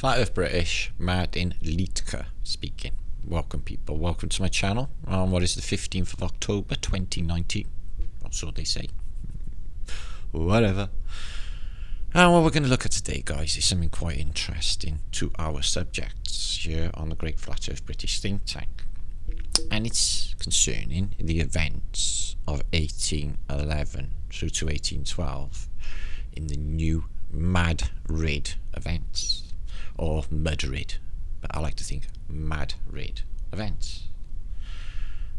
Flat Earth British, Martin Liedtke speaking. Welcome people, welcome to my channel on what is the 15th of October 2019, or so they say. Whatever. And what we're going to look at today, guys, is something quite interesting to our subjects here on the Great Flat Earth British think tank. And it's concerning the events of 1811 through to 1812 in the new Madrid events, or Madrid, but I like to think Madrid events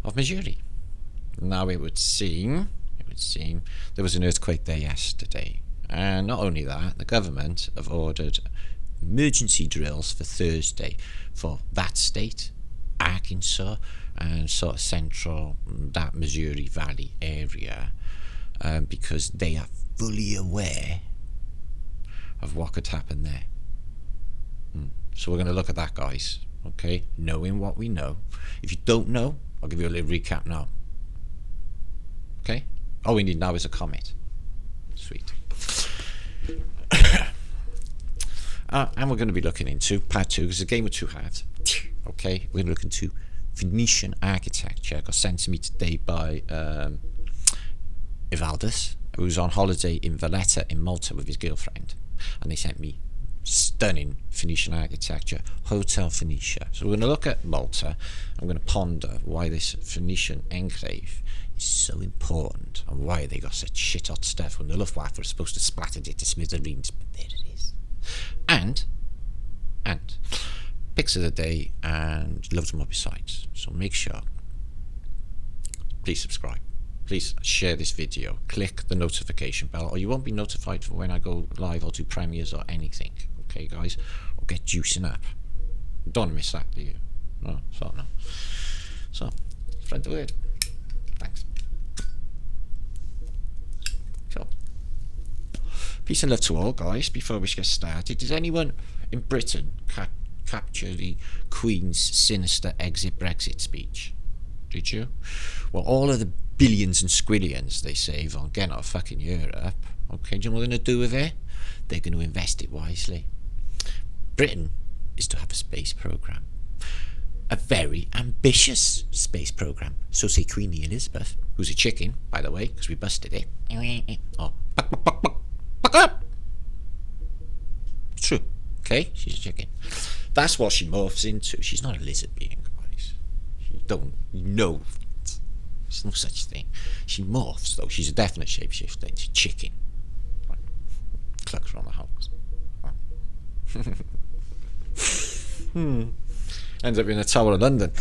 of Missouri. Now it would seem there was an earthquake there yesterday, and not only that, the government have ordered emergency drills for Thursday for that state, Arkansas, and sort of central, that Missouri Valley area, because they are fully aware of what could happen there. So we're going to look at that, guys, okay, knowing what we know. If you don't know, I'll give you a little recap now, okay? All we need now is a comment. Sweet. And we're going to be looking into part 2, because it's a game of two halves, okay? We're going to look into Venetian architecture. Got sent to me today by Ivaldis, who's on holiday in Valletta in Malta with his girlfriend, and they sent me stunning Venetian architecture, Hotel Venetia. So we're going to look at Malta. I'm going to ponder why this Venetian enclave is so important and why they got such shit hot stuff when the Luftwaffe was supposed to splatter it to smithereens. But there it is. And picks of the day and loads more besides. So make sure, please subscribe, please share this video, click the notification bell, or you won't be notified for when I go live or do premieres or anything. Okay, guys, or get juicing up. Don't miss that, do you? No. So spread the word. Thanks. So, peace and love to all, guys. Before we get started, did anyone in Britain capture the Queen's sinister exit Brexit speech? Did you? Well, all of the billions and squillions they save on getting out of fucking Europe, okay, do you know what they're going to do with it? They're going to invest it wisely. Britain is to have a space program, a very ambitious space program. So say Queenie Elizabeth, who's a chicken, by the way, because we busted it. Oh, buck up. It's true, okay? She's a chicken. That's what she morphs into. She's not a lizard being, guys. You don't know. There's no such thing. She morphs, though. She's a definite shapeshifter. It's a chicken. Right. Clucks around the house. Right. Ends up in the Tower of London.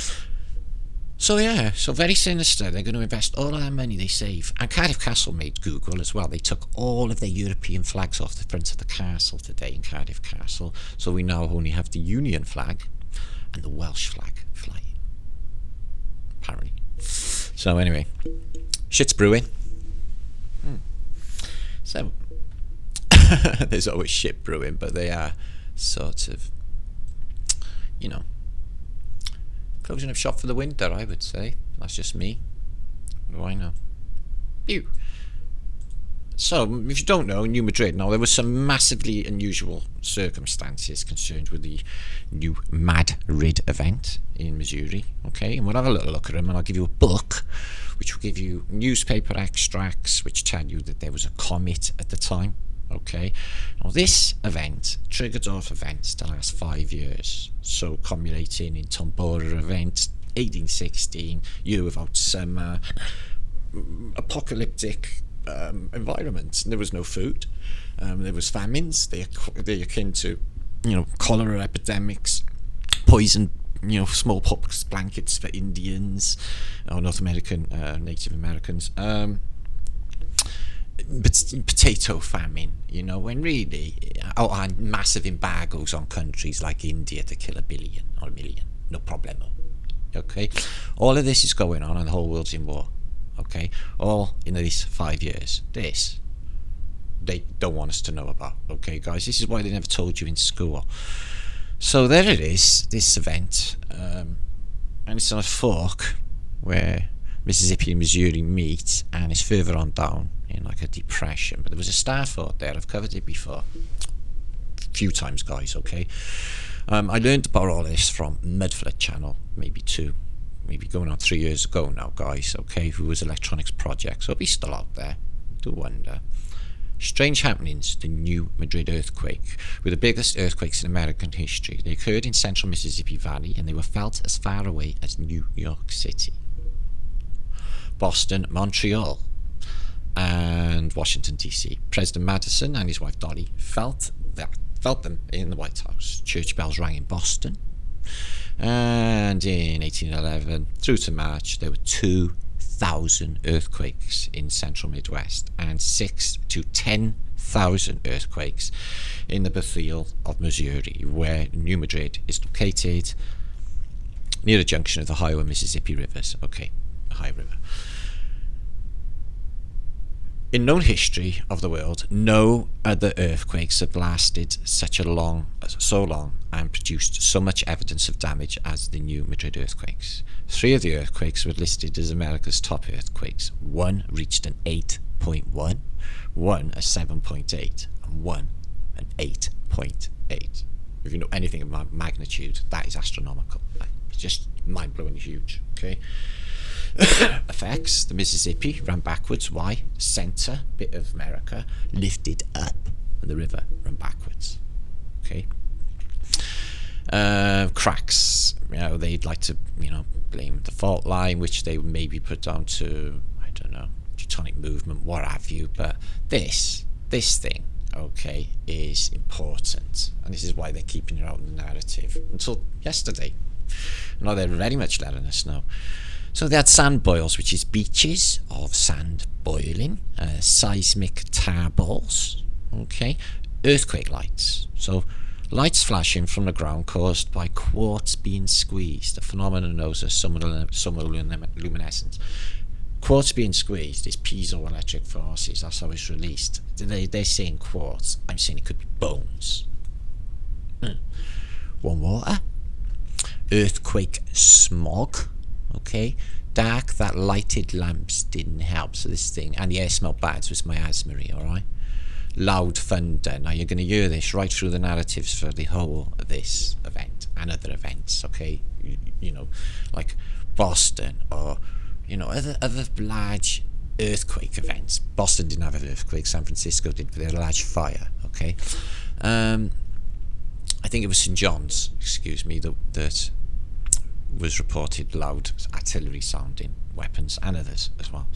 So yeah, so very sinister. They're going to invest all of that money they save. And Cardiff Castle made Google as well. They took all of their European flags off the front of the castle today in Cardiff Castle. So we now only have the Union flag and the Welsh flag flying, apparently. So anyway, shit's brewing. So there's always shit brewing, but they are sort of, you know, closing up shop for the winter, I would say. That's just me. What do I know? Ew. So, if you don't know, New Madrid, now there was some massively unusual circumstances concerned with the new Madrid event in Missouri, okay? And we'll have a little look at them, and I'll give you a book which will give you newspaper extracts which tell you that there was a comet at the time, okay? Now this event triggered off events to last 5 years, so culminating in Tombora event, 1816, year without summer, apocalyptic environment. There was no food, there was famines, they're akin to, you know, cholera epidemics, poison, you know, smallpox blankets for Indians or North American Native Americans, but potato famine, you know, when really, and massive embargoes on countries like India to kill 1 billion or 1 million, no problemo. Okay, all of this is going on and the whole world's in war. Okay, all in these 5 years. This they don't want us to know about. Okay, guys, this is why they never told you in school. So there it is, this event, and it's on a fork where Mississippi and Missouri meet, and it's further on down in like a depression. But there was a star fort there. I've covered it before. few times, guys, okay? I learned about all this from Mudflood channel, maybe going on 3 years ago now, guys, okay, who was Electronics Project, so he's still out there. Do wonder. Strange happenings, the New Madrid earthquake, were the biggest earthquakes in American history. They occurred in central Mississippi Valley, and they were felt as far away as New York City, Boston, Montreal, and Washington, D.C. President Madison and his wife Dolly felt them in the White House. Church bells rang in Boston, and in 1811 through to March there were 2,000 earthquakes in central Midwest and 6,000 to 10,000 earthquakes in the Bethel of Missouri, where New Madrid is located near the junction of the Ohio and Mississippi rivers. Okay, Ohio River. In known history of the world, no other earthquakes have lasted so long and produced so much evidence of damage as the New Madrid earthquakes. 3 of the earthquakes were listed as America's top earthquakes. 1 reached an 8.1, 1 a 7.8, and 1 an 8.8. If you know anything about magnitude, that is astronomical. It's just mind-blowing huge, okay? Effects: the Mississippi ran backwards. Why? Center bit of America lifted up, and the river ran backwards. Okay. Cracks. They'd like to, blame the fault line, which they maybe put down to, I don't know, tectonic movement, what have you. But this thing, okay, is important, and this is why they're keeping it out in the narrative until yesterday. Now they're very much letting us know. So they had sand boils, which is beaches of sand boiling, seismic tar balls, okay, earthquake lights. So lights flashing from the ground caused by quartz being squeezed, a phenomenon known as luminescence. Quartz being squeezed is piezoelectric forces. That's how it's released. They're saying quartz. I'm saying it could be bones. Warm water, earthquake smog. Okay, dark that lighted lamps didn't help. So this thing, and the air smelled bad, so it's miasma, alright? Loud thunder. Now you're going to hear this right through the narratives for the whole of this event and other events, okay? Like Boston or, other large earthquake events. Boston didn't have an earthquake, San Francisco did, but they had a large fire, okay? I think it was St. John's, that was reported loud artillery sounding weapons and others as well.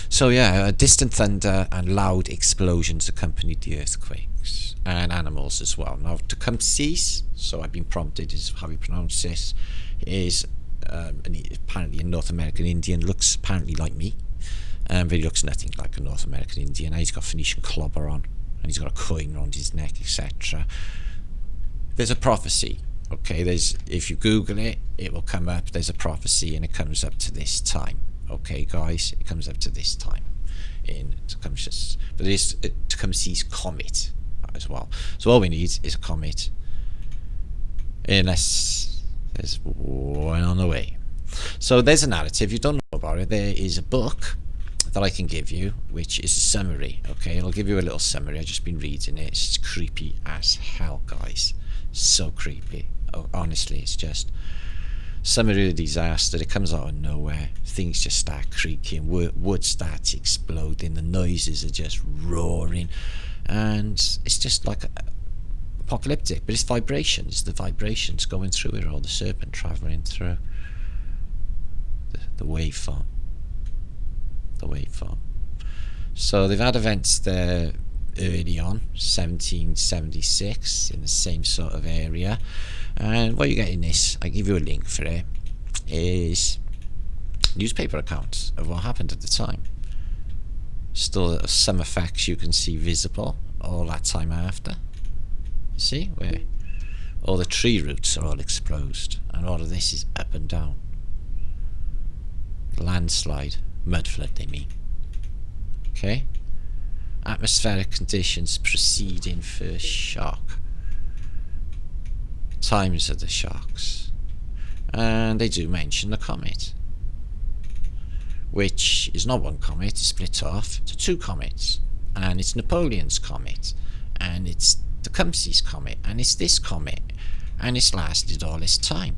So yeah, distant thunder and loud explosions accompanied the earthquakes, and animals as well. Now Tecumseh's, so I've been prompted is how you pronounce this, is apparently a North American Indian, looks apparently like me, but he looks nothing like a North American Indian. And he's got Phoenician clobber on, and he's got a coin around his neck, etc. There's a prophecy. Okay, if you Google it, it will come up. There's a prophecy, and it comes up to this time. Okay, guys, it comes up to this time in Tecumseh's, but it is Tecumseh's comet as well. So all we need is a comet, unless there's one on the way. So there's a narrative. You don't know about it. There is a book that I can give you, which is a summary. Okay, I'll give you a little summary. I've just been reading it. It's creepy as hell, guys. So creepy. Oh, honestly, it's just summary of the disaster. It comes out of nowhere. Things just start creaking. Wood starts exploding. The noises are just roaring, and it's just like apocalyptic. But it's vibrations. The vibrations going through it, or the serpent traveling through the waveform. The waveform. So they've had events there early on, 1776, in the same sort of area. And what you get in this, I give you a link for it, is newspaper accounts of what happened at the time. Still some effects you can see visible all that time after. You see where all the tree roots are all exposed, and all of this is up and down. Landslide, mud flood they mean. Okay? Atmospheric conditions preceding first shock. Times of the shocks. And they do mention the comet, which is not one comet, it's split off to 2 comets. And it's Napoleon's comet, and it's the comes this comet, and it's this comet, and it's lasted all this time.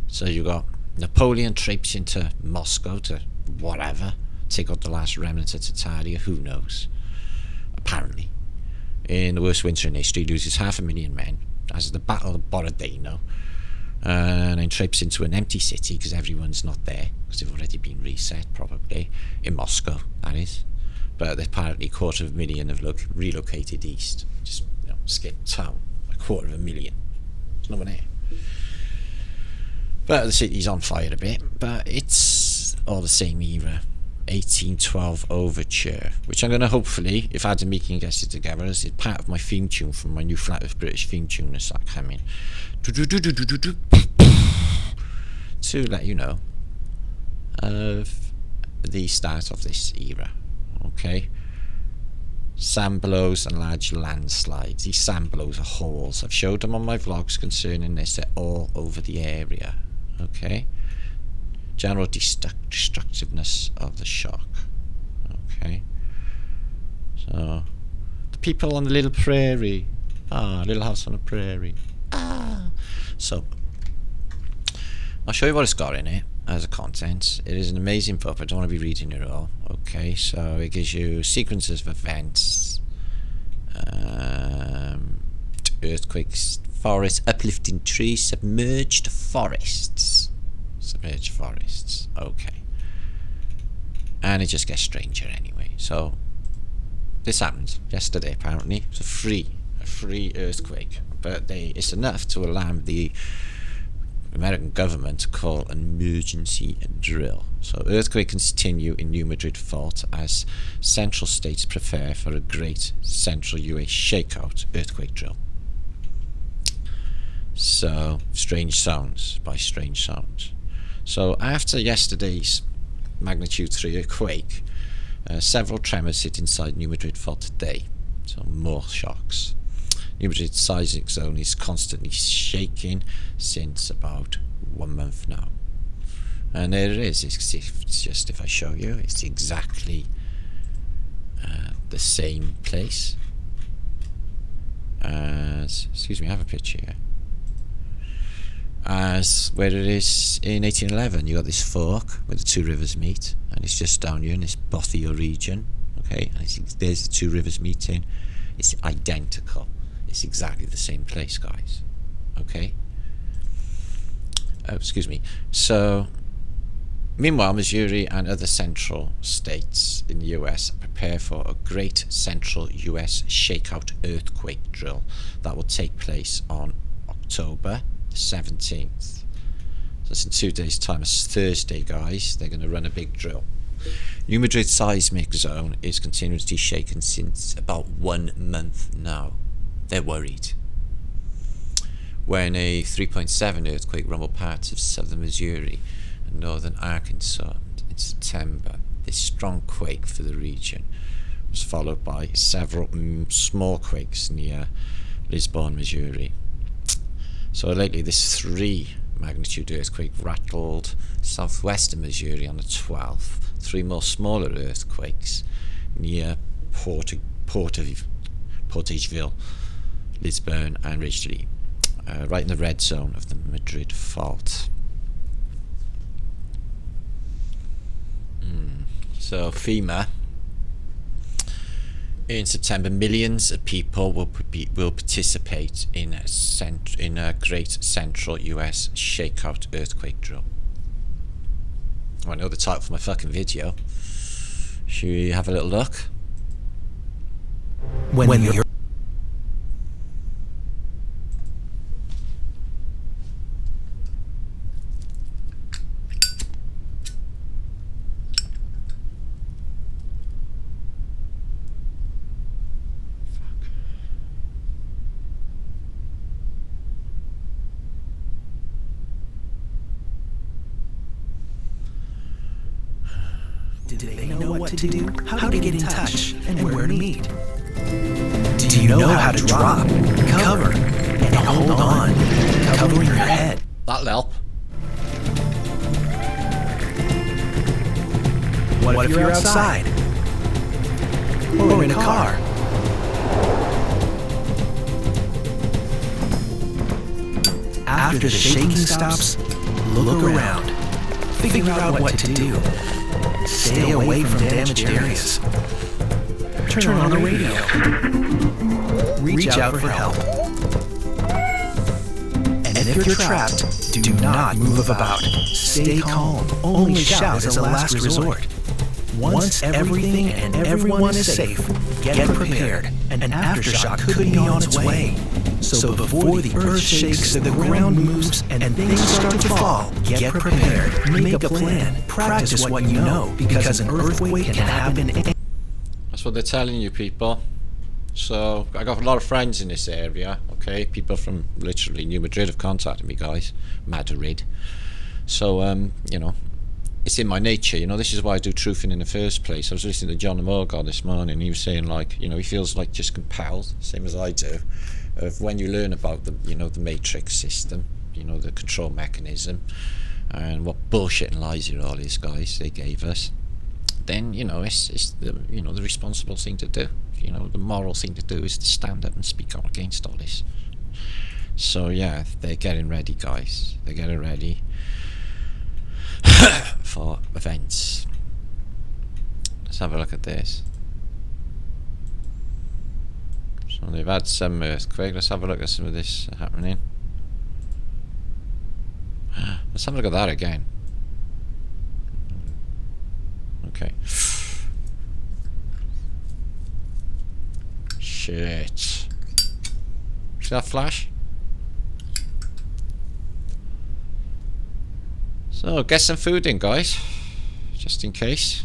So you got Napoleon traipsing into Moscow to whatever, take out the last remnants of Tataria, who knows. Apparently, in the worst winter in history, loses 500,000 men, as the Battle of Borodino, and then traipses into an empty city because everyone's not there, because they've already been reset, probably, in Moscow, that is. But apparently 250,000 have relocated east, just skipped town, 250,000. There's no one there. But the city's on fire a bit, but it's all the same era. 1812 Overture, which I'm going to hopefully, if Adam and me can get it together, as it's part of my theme tune from my new Flat Earth British theme tune that's coming, to let you know of the start of this era. Okay, sand blows and large landslides. These sand blows are holes. I've showed them on my vlogs concerning this. They're all over the area. Okay, general destructiveness of the shock. Okay, so the people on the little prairie. Little house on a prairie. So I'll show you what it's got in it as a content. It is an amazing book. I don't want to be reading it all. Okay, so it gives you sequences of events, earthquakes, forests, uplifting trees, submerged forests. Okay, and it just gets stranger anyway. So this happened yesterday. Apparently, it's a free earthquake, but it's enough to alarm the American government to call an emergency drill. So earthquake continue in New Madrid fault as central states prepare for a great central US shakeout earthquake drill. So strange sounds by strange sounds. So after yesterday's magnitude 3 quake, several tremors hit inside New Madrid fault today. So more shocks. New Madrid seismic zone is constantly shaking since about 1 month now. And there it is. It's just, if I show you, it's exactly the same place as, excuse me, I have a picture here, as where it is in 1811. You got this fork where the two rivers meet, and it's just down here in this Bothio region. Okay, and there's the two rivers meeting. It's identical. It's exactly the same place, guys. Okay. Excuse me. So, meanwhile, Missouri and other central states in the US prepare for a great central US shakeout earthquake drill that will take place on October 17th. So it's in 2 days' time. It's Thursday, guys. They're going to run a big drill. New Madrid seismic zone is continuously shaken since about 1 month now. They're worried. When a 3.7 earthquake rumbled parts of southern Missouri and northern Arkansas in September, this strong quake for the region was followed by several small quakes near Lisbon, Missouri. So lately this 3 magnitude earthquake rattled southwestern Missouri on the 12th. 3 more smaller earthquakes near Portageville, Lisbon and Ridgely, right in the red zone of the Madrid fault. So FEMA, in September, millions of people will participate in a great central US shakeout earthquake drill. I know the title for my fucking video. Should we have a little look? When you're Do they know what to do? How to get in touch? And where to meet? Do you know how to drop, cover, and hold on, covering your head? That'll help. What if you're outside? Or in a car? after the shaking stops, look around. Figure out what to do. Stay away from damaged areas. Turn on the radio. Reach out for help. And if you're trapped, do not move about. Stay calm. Only shout as a last resort. Once everything and everyone is safe, get prepared. An aftershock could be on its way. So before the earth shakes, the ground moves, and things start to fall, get prepared. Make a plan. Practice what you know, because an earthquake can happen. That's what they're telling you, people. So I got a lot of friends in this area. Okay, people from literally New Madrid have contacted me, guys. Madrid. So you know, it's in my nature, you know. This is why I do truthing in the first place. I was listening to John Morgan this morning. He was saying, like, you know, he feels like just compelled, same as I do, of when you learn about the, you know, the matrix system, you know, the control mechanism, and what bullshit and lies it all is, guys, they gave us. Then, you know, it's the, you know, the responsible thing to do. You know, the moral thing to do is to stand up and speak out against all this. So yeah, they're getting ready, guys. They're getting ready for events. Let's have a look at this. So they've had some earthquake. Let's have a look at some of this happening. Let's have a look at that again. Okay. Shit. See that flash? So get some food in, guys, just in case.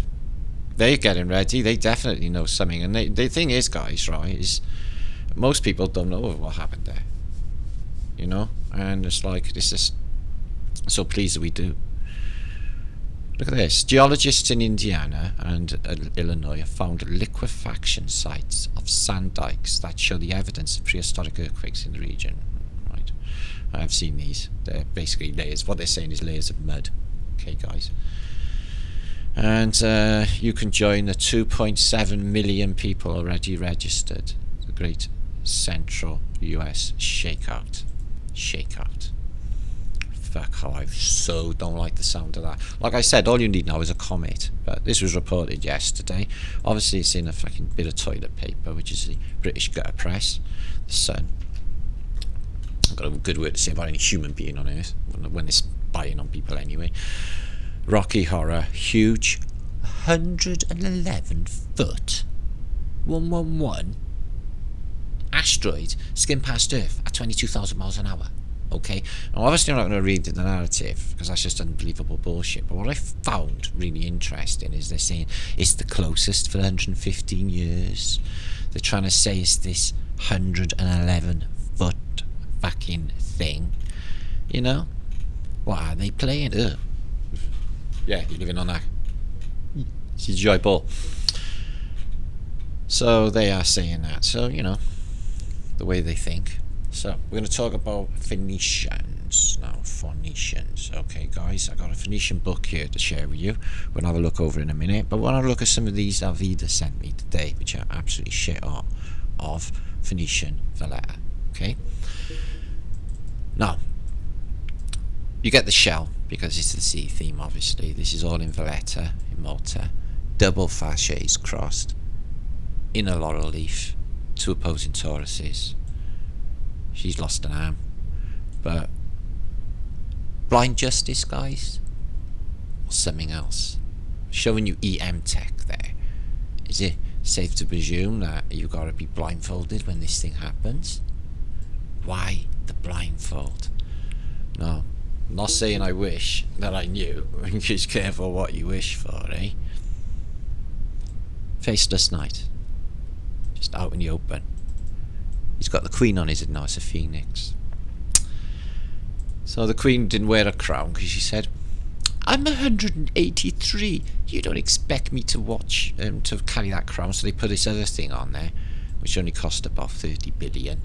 They're getting ready. They definitely know something. And the thing is, guys, right, is most people don't know what happened there, you know. And it's like, this is so pleased that we do. Look at this. Geologists in Indiana and Illinois have found liquefaction sites of sand dikes that show the evidence of prehistoric earthquakes in the region. Right, I have seen these. They're basically layers. What they're saying is layers of mud. Okay, guys. And you can join the 2.7 million people already registered. The Great Central US Shakeout. Shakeout. Fuck how I so don't like the sound of that. Like I said, all you need now is a comet. But this was reported yesterday. Obviously it's in a fucking bit of toilet paper, which is the British gutter press. The Sun. I've got a good word to say about any human being on earth when it's spying on people anyway. Rocky Horror, huge 111 foot 111 asteroid skimmed past Earth at 22,000 miles an hour. Okay, now obviously I'm not going to read the narrative because that's just unbelievable bullshit, but what I found really interesting is they're saying it's the closest for 115 years. They're trying to say it's this 111 foot fucking thing, you know. What are they playing? Ugh. Yeah, you're living on that CGI ball. So they are saying that, so you know, the way they think. So we're going to talk about Phoenicians now. Phoenicians. Okay, guys, I got a Phoenician book here to share with you. We'll have a look over in a minute, but we'll have a look at some of these that Vida sent me today, which are absolutely shit of Phoenician Valletta. Okay. Now, you get the shell because it's the sea theme. Obviously, this is all in Valletta, in Malta. Double fasces crossed in a laurel leaf, two opposing Tauruses. She's lost an arm, but blind justice, guys, or something else? Showing you EM tech there. Is it safe to presume that you gotta be blindfolded when this thing happens? Why the blindfold? No, I'm not saying I wish that I knew. Just careful what you wish for, eh? Faceless night, just out in the open. He's got the queen on his head now, it's a phoenix. So the queen didn't wear a crown because she said, I'm 183. You don't expect me to watch to carry that crown. So they put this other thing on there, which only cost about 30 billion.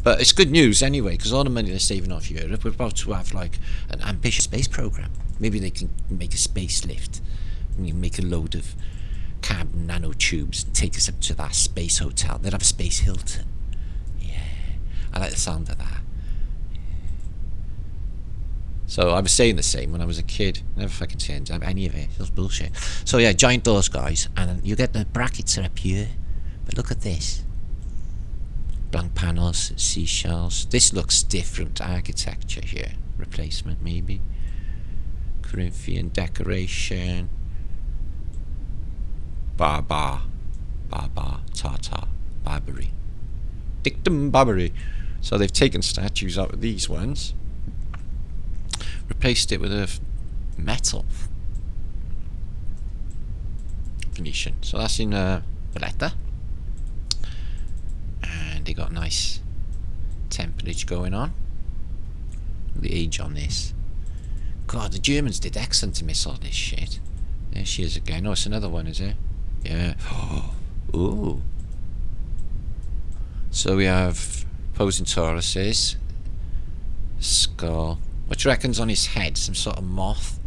But it's good news anyway, because all the money they're saving off Europe, we're about to have like an ambitious space program. Maybe they can make a space lift. And you make a load of carbon nanotubes and take us up to that space hotel. They'd have a space Hilton. Yeah, I like the sound of that. So I was saying the same when I was a kid. Never fucking changed any of it. It was bullshit. So yeah, giant doors, guys, and you get the brackets are up here. But look at this. Blank panels, seashells. This looks different architecture here. Replacement maybe. Corinthian decoration. Barbar, Tartar, Barbary. Dictum Barbary. So they've taken statues out of these ones, replaced it with a metal Venetian. So that's in Valletta. And they got nice templage going on. The age on this. God, the Germans did excellent to miss all this shit. There she is again. Oh, it's another one, is it? Yeah. Ooh. So we have posing Tauruses. Skull. What do you reckon's on his head? Some sort of moth?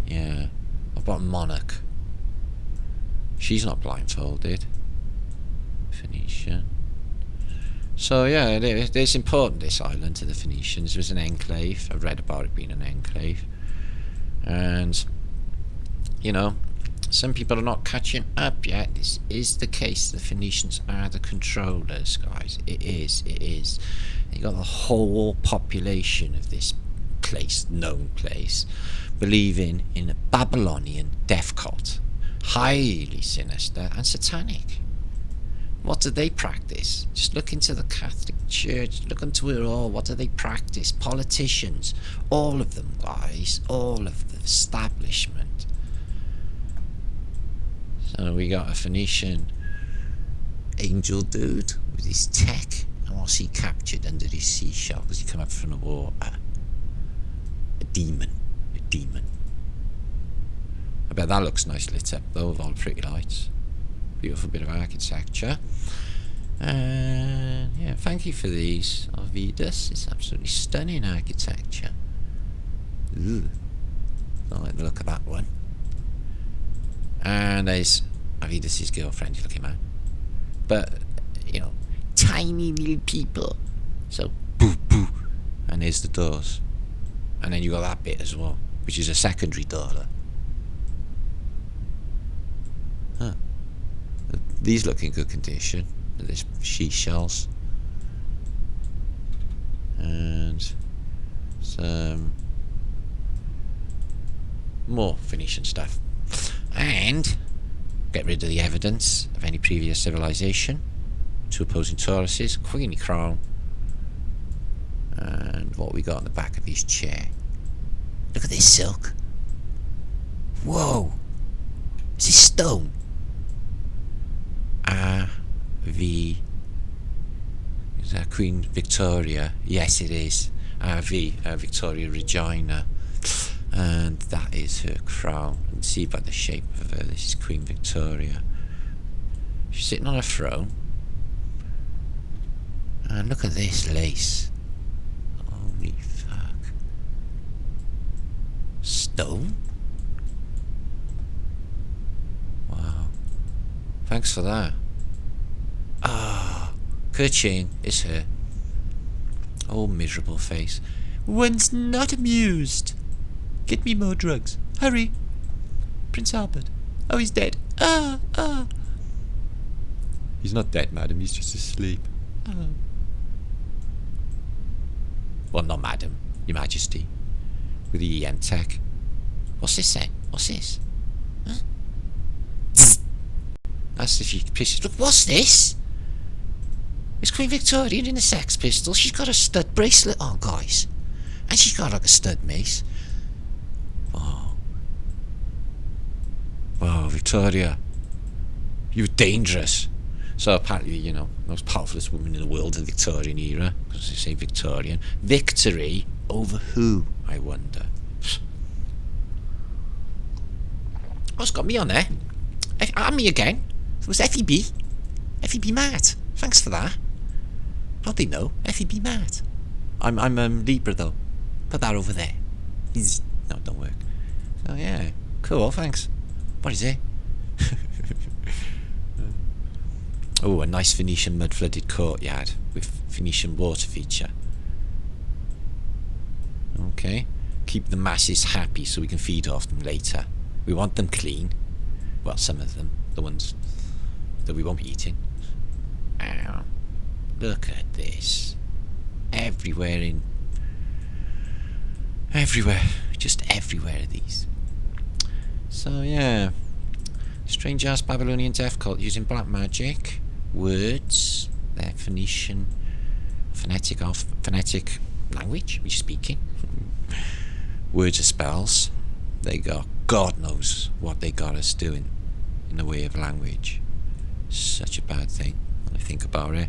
Yeah. What about monarch? She's not blindfolded. Phoenician. So yeah, it's important, this island, to the Phoenicians. It was an enclave. I've read about it being an enclave. And, you know, some people are not catching up yet. This is the case. The Phoenicians are the controllers, guys. It is. You got the whole population of this place, known place, believing in a Babylonian death cult. Highly sinister and satanic. What do they practice? Just look into the Catholic Church, look into it all. What do they practice? Politicians, all of them, guys, all of the establishment. So we got a Phoenician angel dude with his tech, and what's he captured under his seashell because he come up from the water? A demon. I bet that looks nice lit up though, with all the pretty lights. Beautiful bit of architecture. And yeah, thank you for these, Arvidas. It's absolutely stunning architecture. Ooh, I like the look of that one. And there's Arvidas' girlfriend, looking man. But, you know, tiny little people. So, boo boo. And there's the doors. And then you got that bit as well, which is a secondary door. Huh. These look in good condition. There's seashells. And some more Phoenician stuff. And get rid of the evidence of any previous civilization. Two opposing Tauruses, queenie crown. And what we got on the back of his chair. Look at this silk. Whoa. Is this stone? Is that Queen Victoria? Yes, it is. Victoria Regina. And that is her crown. You can see by the shape of her, this is Queen Victoria. She's sitting on a throne. And look at this lace. Holy fuck. Stone? Wow. Thanks for that. Ah, Kerching is her. Oh, miserable face. One's not amused. Get me more drugs. Hurry. Prince Albert. Oh, he's dead. Ah. He's not dead, madam. He's just asleep. Oh. Well, not madam. Your Majesty. With the EM tech. What's this then? What's this? Huh? That's if she pisses. Look, what's this? It's Queen Victoria in a Sex Pistol. She's got a stud bracelet on, guys. And she's got like a stud mace. Wow, Victoria. You're dangerous. So apparently, you know, most powerfulest woman in the world in the Victorian era. Because they say Victorian. Victory over who, I wonder? What's got me on there? And me again. It was FEB. FEB Matt. Thanks for that. How'd they know? FEB Matt. I'm Libra though. Put that over there. No, it don't work. So yeah, cool. Thanks. What is it? Oh, a nice Phoenician mud-flooded courtyard with Phoenician water feature. Okay, keep the masses happy so we can feed off them later. We want them clean. Well, some of them, the ones that we won't be eating. Look at this. Everywhere, just everywhere are these. So yeah, strange ass Babylonian death cult using black magic, words, their Phoenician phonetic language we're speaking. Words are spells. They got, God knows what they got us doing in the way of language. Such a bad thing when I think about it.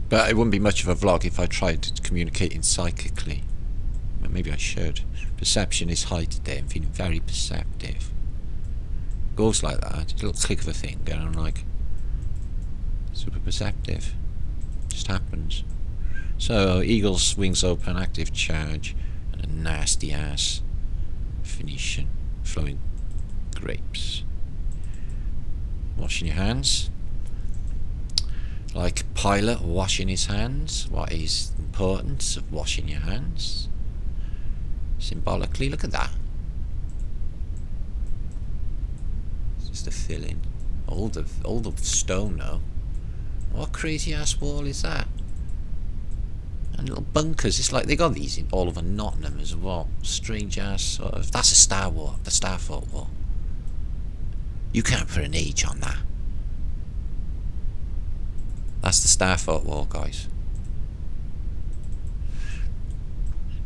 But it wouldn't be much of a vlog if I tried communicating psychically. But maybe I should. Perception is high today. I'm feeling very perceptive. Goes like that. A little click of a finger and I'm like super perceptive. Just happens. So Eagle's wings open, active charge, and a nasty ass Phoenician flowing grapes. Washing your hands. Like Pilate washing his hands. What is the importance of washing your hands? Symbolically, look at that. It's just a filling. All the stone though. What crazy ass wall is that? And little bunkers. It's like they got these in all over Nottingham as well. Strange ass sort of. That's a Star Wall, the Starfort wall. You can't put an age on that. That's the Starfort wall, guys.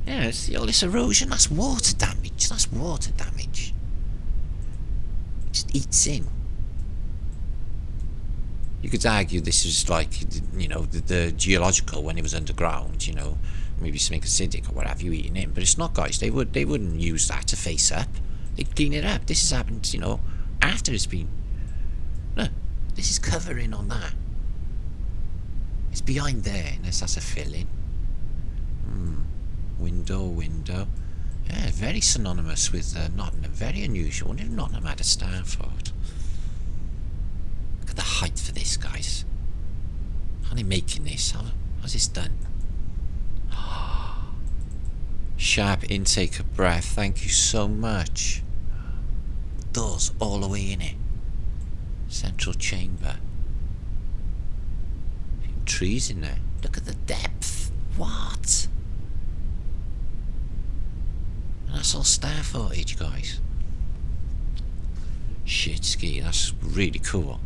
Yeah, see all this erosion? That's water damage. That's water damage. It just eats in. You could argue this is like, you know, the geological when it was underground, you know, maybe something acidic or what have you eating in, but it's not, guys. They wouldn't use that to face up. They'd clean it up. This has happened, you know, after it's been. Look, this is covering on that. It's behind there, unless that's a filling. Window. Yeah, very synonymous with Nottingham. Very unusual. I wonder if Nottingham had a Starfort. Look at the height for this, guys. How are they making this? How's this done? Sharp intake of breath. Thank you so much. Doors all the way in it. Central chamber. Trees in there. Look at the depth. What? And that's all star footage, guys. Shit ski. That's really cool.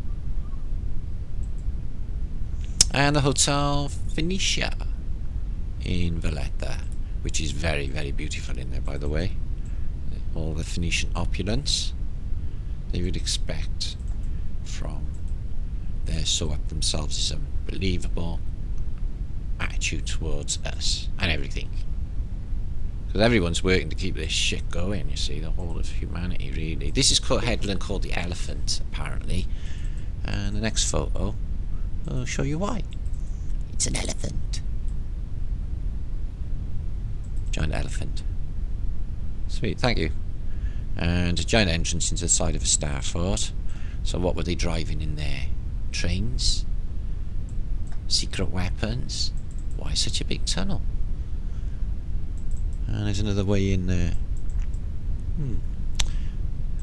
And the Hotel Phoenicia in Valletta, which is very, very beautiful in there, by the way. All the Phoenician opulence they would expect from their so up themselves is unbelievable attitude towards us and everything. Because everyone's working to keep this shit going, you see, the whole of humanity, really. This is called headland called the Elephant, apparently. And the next photo will show you why. It's an elephant. Giant elephant. Sweet, thank you. And a giant entrance into the side of a Starfort. So what were they driving in there? Trains? Secret weapons? Why such a big tunnel? And there's another way in there.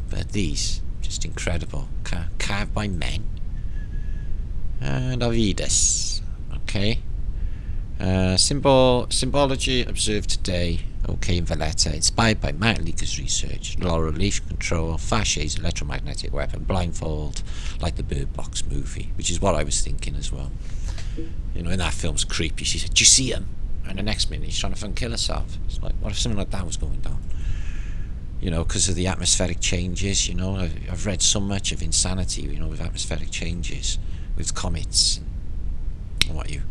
But these, just incredible. Carved by men. And Avidas. Okay. Symbology observed today. Okay, in Valletta, inspired by Matt Leaker's research, laurel leaf control, Faucher's electromagnetic weapon, blindfold, like the Bird Box movie, which is what I was thinking as well. You know, in that film's creepy. She said, "Do you see him?" And the next minute, she's trying to fucking kill herself. It's like, what if something like that was going down? You know, because of the atmospheric changes. You know, I've read so much of insanity. You know, with atmospheric changes, with comets. And what you.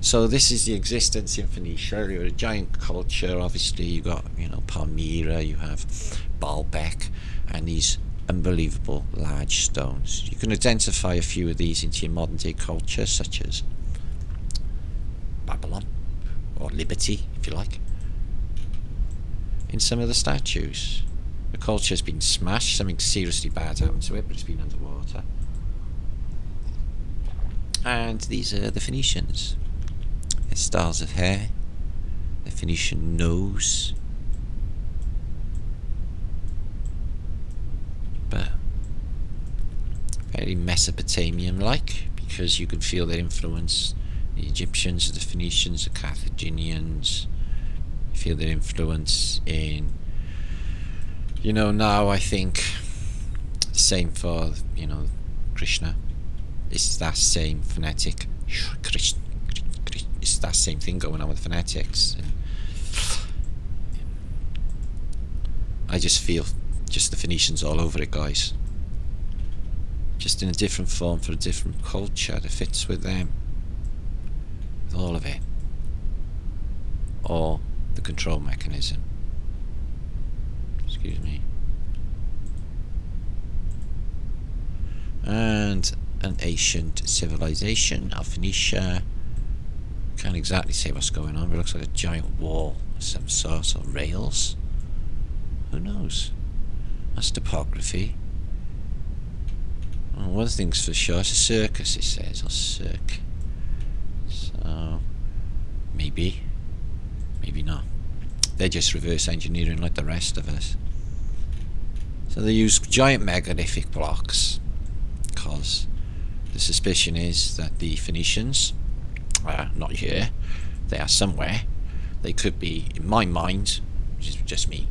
So this is the existence in Phoenicia. You're a giant culture. Obviously, you got, you know, Palmyra. You have Baalbek, and these unbelievable large stones. You can identify a few of these into your modern day culture, such as Babylon or Liberty, if you like. In some of the statues, the culture's been smashed. Something seriously bad happened to it, but it's been underwater. And these are the Phoenicians. Their styles of hair, Phoenician nose. But very Mesopotamian-like, because you can feel their influence. The Egyptians, the Phoenicians, the Carthaginians. You feel their influence in, you know, now I think, same for, you know, Krishna. It's that same phonetic. It's that same thing going on with phonetics. And I just feel just the Phoenicians all over it, guys. Just in a different form for a different culture that fits with them. With all of it. Or the control mechanism. Excuse me. And an ancient civilization of Phoenicia. Can't exactly say what's going on, but it looks like a giant wall of some sort, or rails. Who knows? That's topography. Well, one thing's for sure, it's a circus, it says, or circ. So, maybe. Maybe not. They're just reverse engineering like the rest of us. So they use giant megalithic blocks, because the suspicion is that the Phoenicians are not here. They are somewhere. They could be, in my mind, which is just me,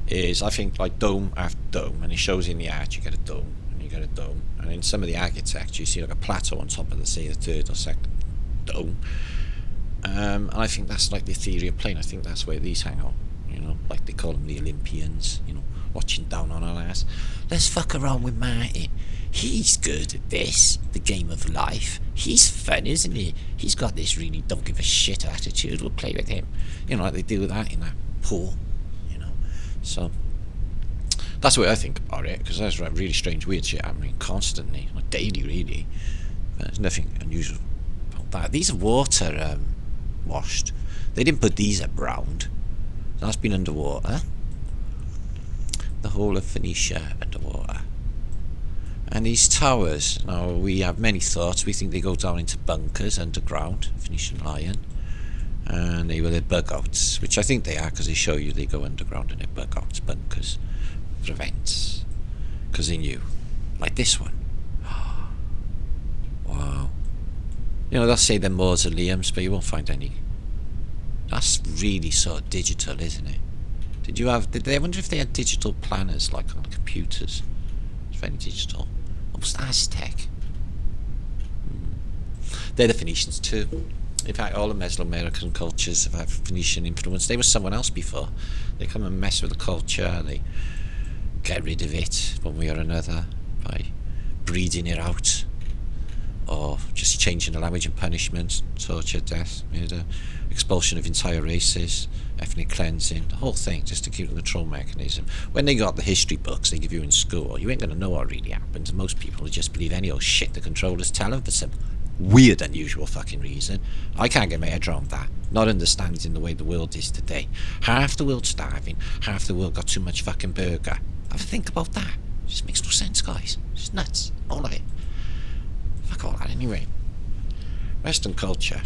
is I think like dome after dome, and it shows in the art you get a dome, and you get a dome, and in some of the architecture you see like a plateau on top of the, say, the third or second dome. And I think that's like the ethereal plane. I think that's where these hang out, you know, like they call them the Olympians, you know, watching down on our ass. Let's fuck around with Martin. He's good at this, the game of life. He's fun, isn't he? He's got this really don't give a shit attitude. We'll play with him. You know, like they do that in that pool, you know. So that's what I think about it, because there's really strange, weird shit happening constantly, like daily, really. But there's nothing unusual about that. These are water washed. They didn't put these at ground. That's been underwater. The whole of Phoenicia underwater. And these towers, now we have many thoughts. We think they go down into bunkers underground, Phoenician lion, and they were their bug outs, which I think they are, because they show you they go underground and they're bug outs, bunkers, for events, because they knew, like this one. Wow. You know, they'll say they're mausoleums, but you won't find any. That's really sort of digital, isn't it? Did they, I wonder if they had digital planners like on computers? It's very digital. Almost Aztec. They're the Phoenicians too. In fact, all the Mesoamerican cultures have had Phoenician influence. They were someone else before. They come and mess with the culture, they get rid of it one way or another by breeding it out, or just changing the language and punishment, torture, death, murder, expulsion of entire races, ethnic cleansing, the whole thing, just to keep the control mechanism. When they got the history books they give you in school, you ain't going to know what really happened. Most people will just believe any old shit the controllers tell them for some weird, unusual fucking reason. I can't get my head around that. Not understanding the way the world is today. Half the world's starving, half the world got too much fucking burger. Have a think about that. It just makes no sense, guys. It's nuts. All of it. Fuck all that anyway. Western culture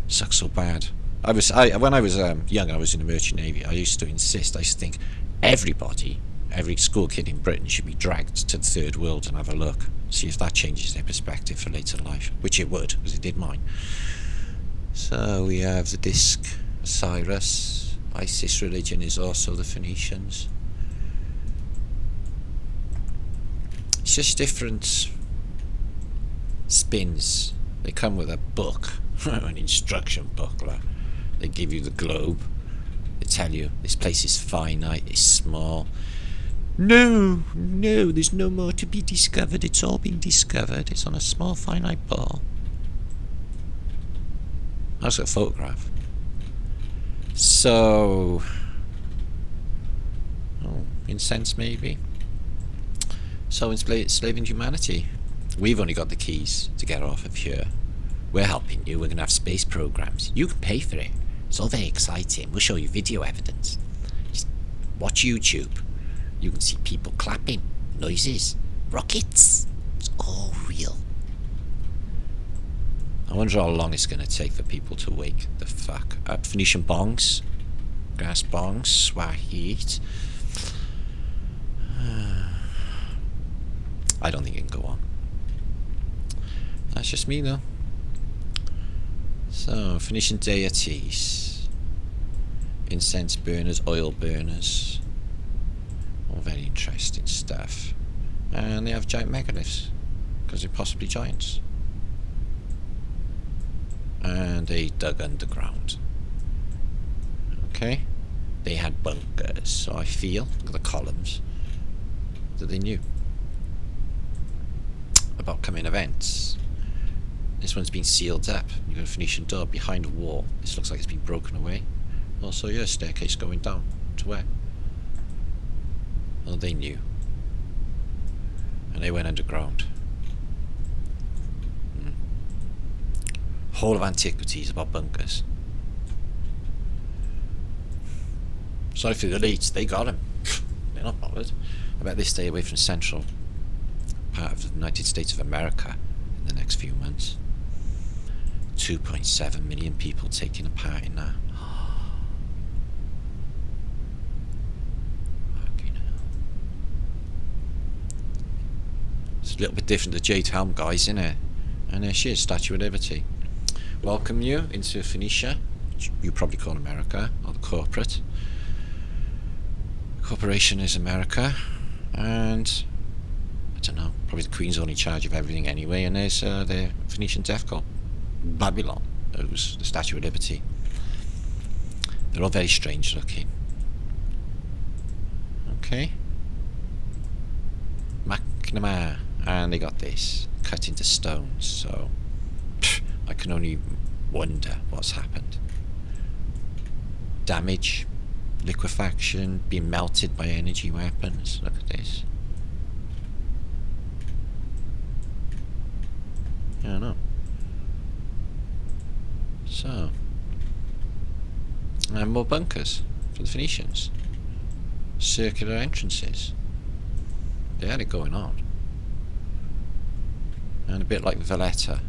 sucks so bad. When I was young, I was in the merchant navy. I used to think every school kid in Britain should be dragged to the third world and have a look, see if that changes their perspective for later life, which it would, because it did mine. So we have the disc, Osiris. Isis religion is also the Phoenicians. It's just different spins. They come with a book, an instruction booklet. They give you the globe. They tell you this place is finite, it's small. No, there's no more to be discovered. It's all been discovered. It's on a small finite ball. That's a photograph. So, incense maybe. So enslaving humanity. We've only got the keys to get off of here. We're helping you. We're going to have space programs. You can pay for it. It's all very exciting. We'll show you video evidence. Just watch YouTube. You can see people clapping, noises, rockets. It's all real. I wonder how long it's going to take for people to wake the fuck up. Phoenician bongs. Gas bongs. Swahit. I don't think it can go on. That's just me though. So, Phoenician deities. Incense burners, oil burners. All very interesting stuff. And they have giant megaliths. Because they're possibly giants. And they dug underground. Okay. They had bunkers. So I feel, look at the columns, that they knew about coming events. This one's been sealed up. You've got a Phoenician door behind a wall. This looks like it's been broken away. Also, yeah, staircase going down. To where? Well, they knew. And they went underground. Whole of antiquities about bunkers. Sorry for the elites, they got him. They're not bothered. I bet they stay away from central part of the United States of America in the next few months. 2.7 million people taking a part in that. Fucking hell. It's a little bit different to Jade Helm guys, isn't it? And there she is, Statue of Liberty. Welcome you into Phoenicia, which you probably call America, or the corporate. Corporation is America, and I don't know, probably the Queen's only in charge of everything anyway, and there's the Phoenician death cult, Babylon, who's the Statue of Liberty. They're all very strange looking. Okay. McNamara, and they got this, cut into stones, so I can only wonder what's happened. Damage. Liquefaction, being melted by energy weapons. Look at this. I don't know. So, and more bunkers for the Phoenicians. Circular entrances. They had it going on. And a bit like Valletta.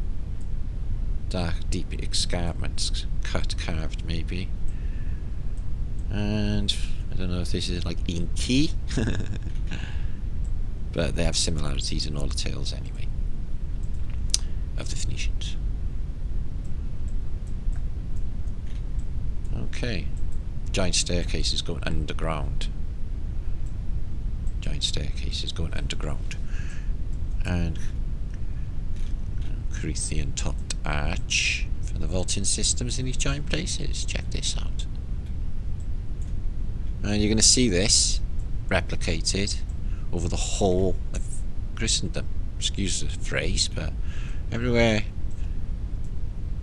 Dark, deep escarpments, carved maybe. And I don't know if this is like inky, but they have similarities in all the tales anyway of the Phoenicians. Okay, giant staircases going underground. Giant staircases going underground, and Corinthian topped arch for the vaulting systems in these giant places. Check this out. And you're going to see this replicated over the whole of Christendom. Excuse the phrase, but everywhere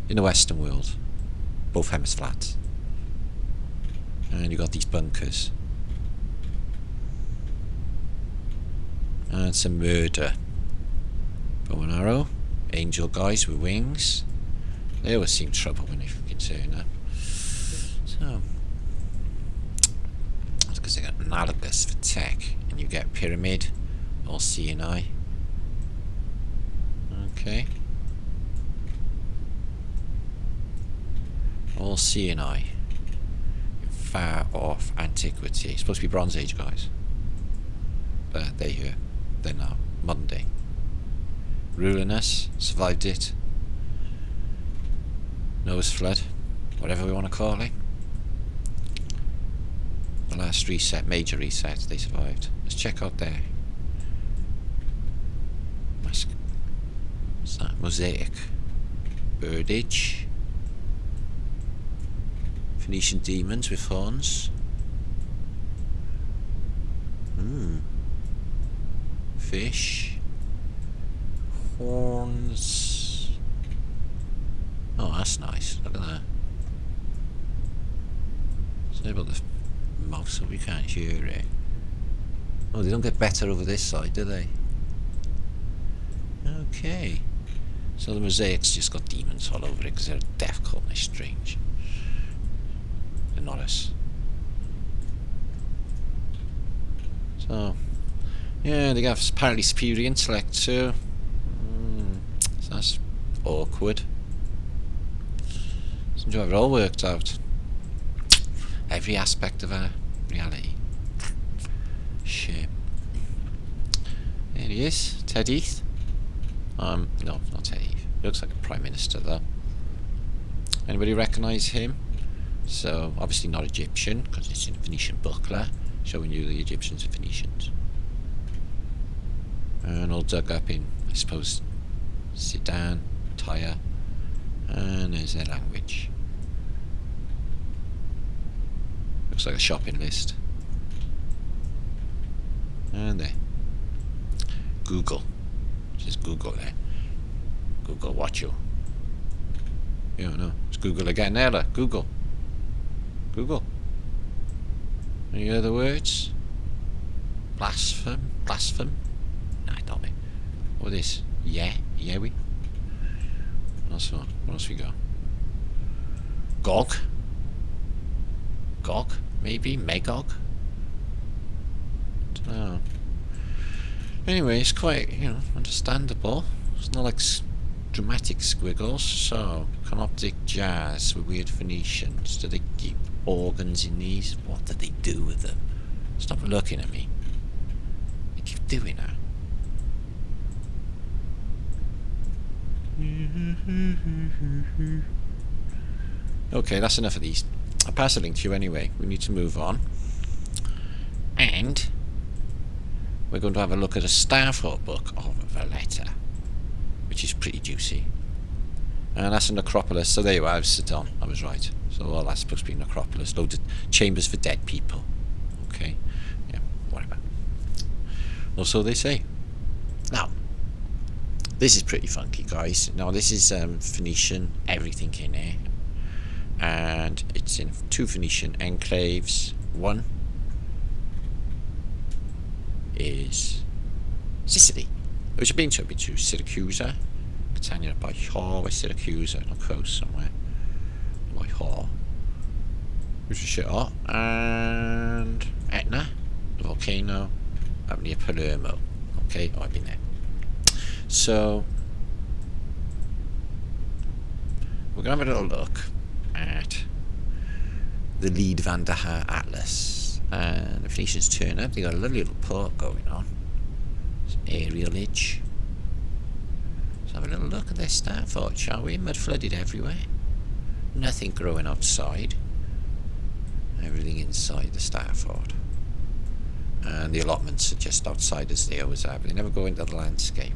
in the Western world, both hemispheres. And you've got these bunkers. And some murder. Bow and arrow. Angel guys with wings. They always seem trouble when they fucking turn up. So, that's because they got analogous for tech. And you get pyramid, all CNI. Okay. All CNI. Far off antiquity. It's supposed to be Bronze Age, guys. But they're here. They're now modern day. Ruling us, survived it. Noah's flood, whatever we want to call it. The last reset, major reset, they survived. Let's check out there. What's that? Mosaic. Birdage. Phoenician demons with horns. Fish. Horns. Oh, that's nice. Look at that. Sorry about the mouse so we can't hear it. Oh, they don't get better over this side, do they? Okay. So the mosaic's just got demons all over it because they're a death cult and they're strange. They're not us. So, yeah, they have apparently superior intellect too. So that's awkward. Seem to have it all worked out. Every aspect of our reality. Shit. There he is, Ted Heath. No, not Ted Heath. Looks like a Prime Minister though. Anybody recognise him? So, obviously not Egyptian, because it's in a Phoenician buckler, showing you the Egyptians and Phoenicians. And all dug up in, I suppose, Sudan, Tyre, and there's their language. Looks like a shopping list. And there. Google. It says Google there. Google what you? You don't know. It's Google again. There, look. Google. Google. Any other words? Blaspheme? Blaspheme? Nah, don't be. What is this? Yeah? Yeah, we? What else we got? Gog? Gog? Maybe? Magog? Don't know. Anyway, it's quite, understandable. It's not like dramatic squiggles. So, canoptic jazz with weird Phoenicians. Do they keep organs in these? What do they do with them? Stop looking at me. They keep doing that. Okay, that's enough of these. I'll pass a link to you anyway. We need to move on. And we're going to have a look at a Starfort book of Valletta, which is pretty juicy. And that's a necropolis. So there you are, I was sit on. I was right. So all that's supposed to be a necropolis. Loads of chambers for dead people. Okay. Yeah, whatever. Or so they say. Now, this is pretty funky, guys. Now, this is Phoenician, everything in here. And it's in 2 Phoenician enclaves. One is Sicily, which I've been to Syracuse, Catania by Hall, by Syracuse, on the coast somewhere, by Hall, which is shit hot, and Etna, the volcano, up near Palermo. Okay, I've been there. So we're going to have a little look at the Lead Van der Haar Atlas. And the Phoenicians turn up. They got a lovely little port going on. Some aerialage. Let's have a little look at their Starfort, shall we? Mud flooded everywhere. Nothing growing outside. Everything inside the Starfort. And the allotments are just outside as they always are, but they never go into the landscape.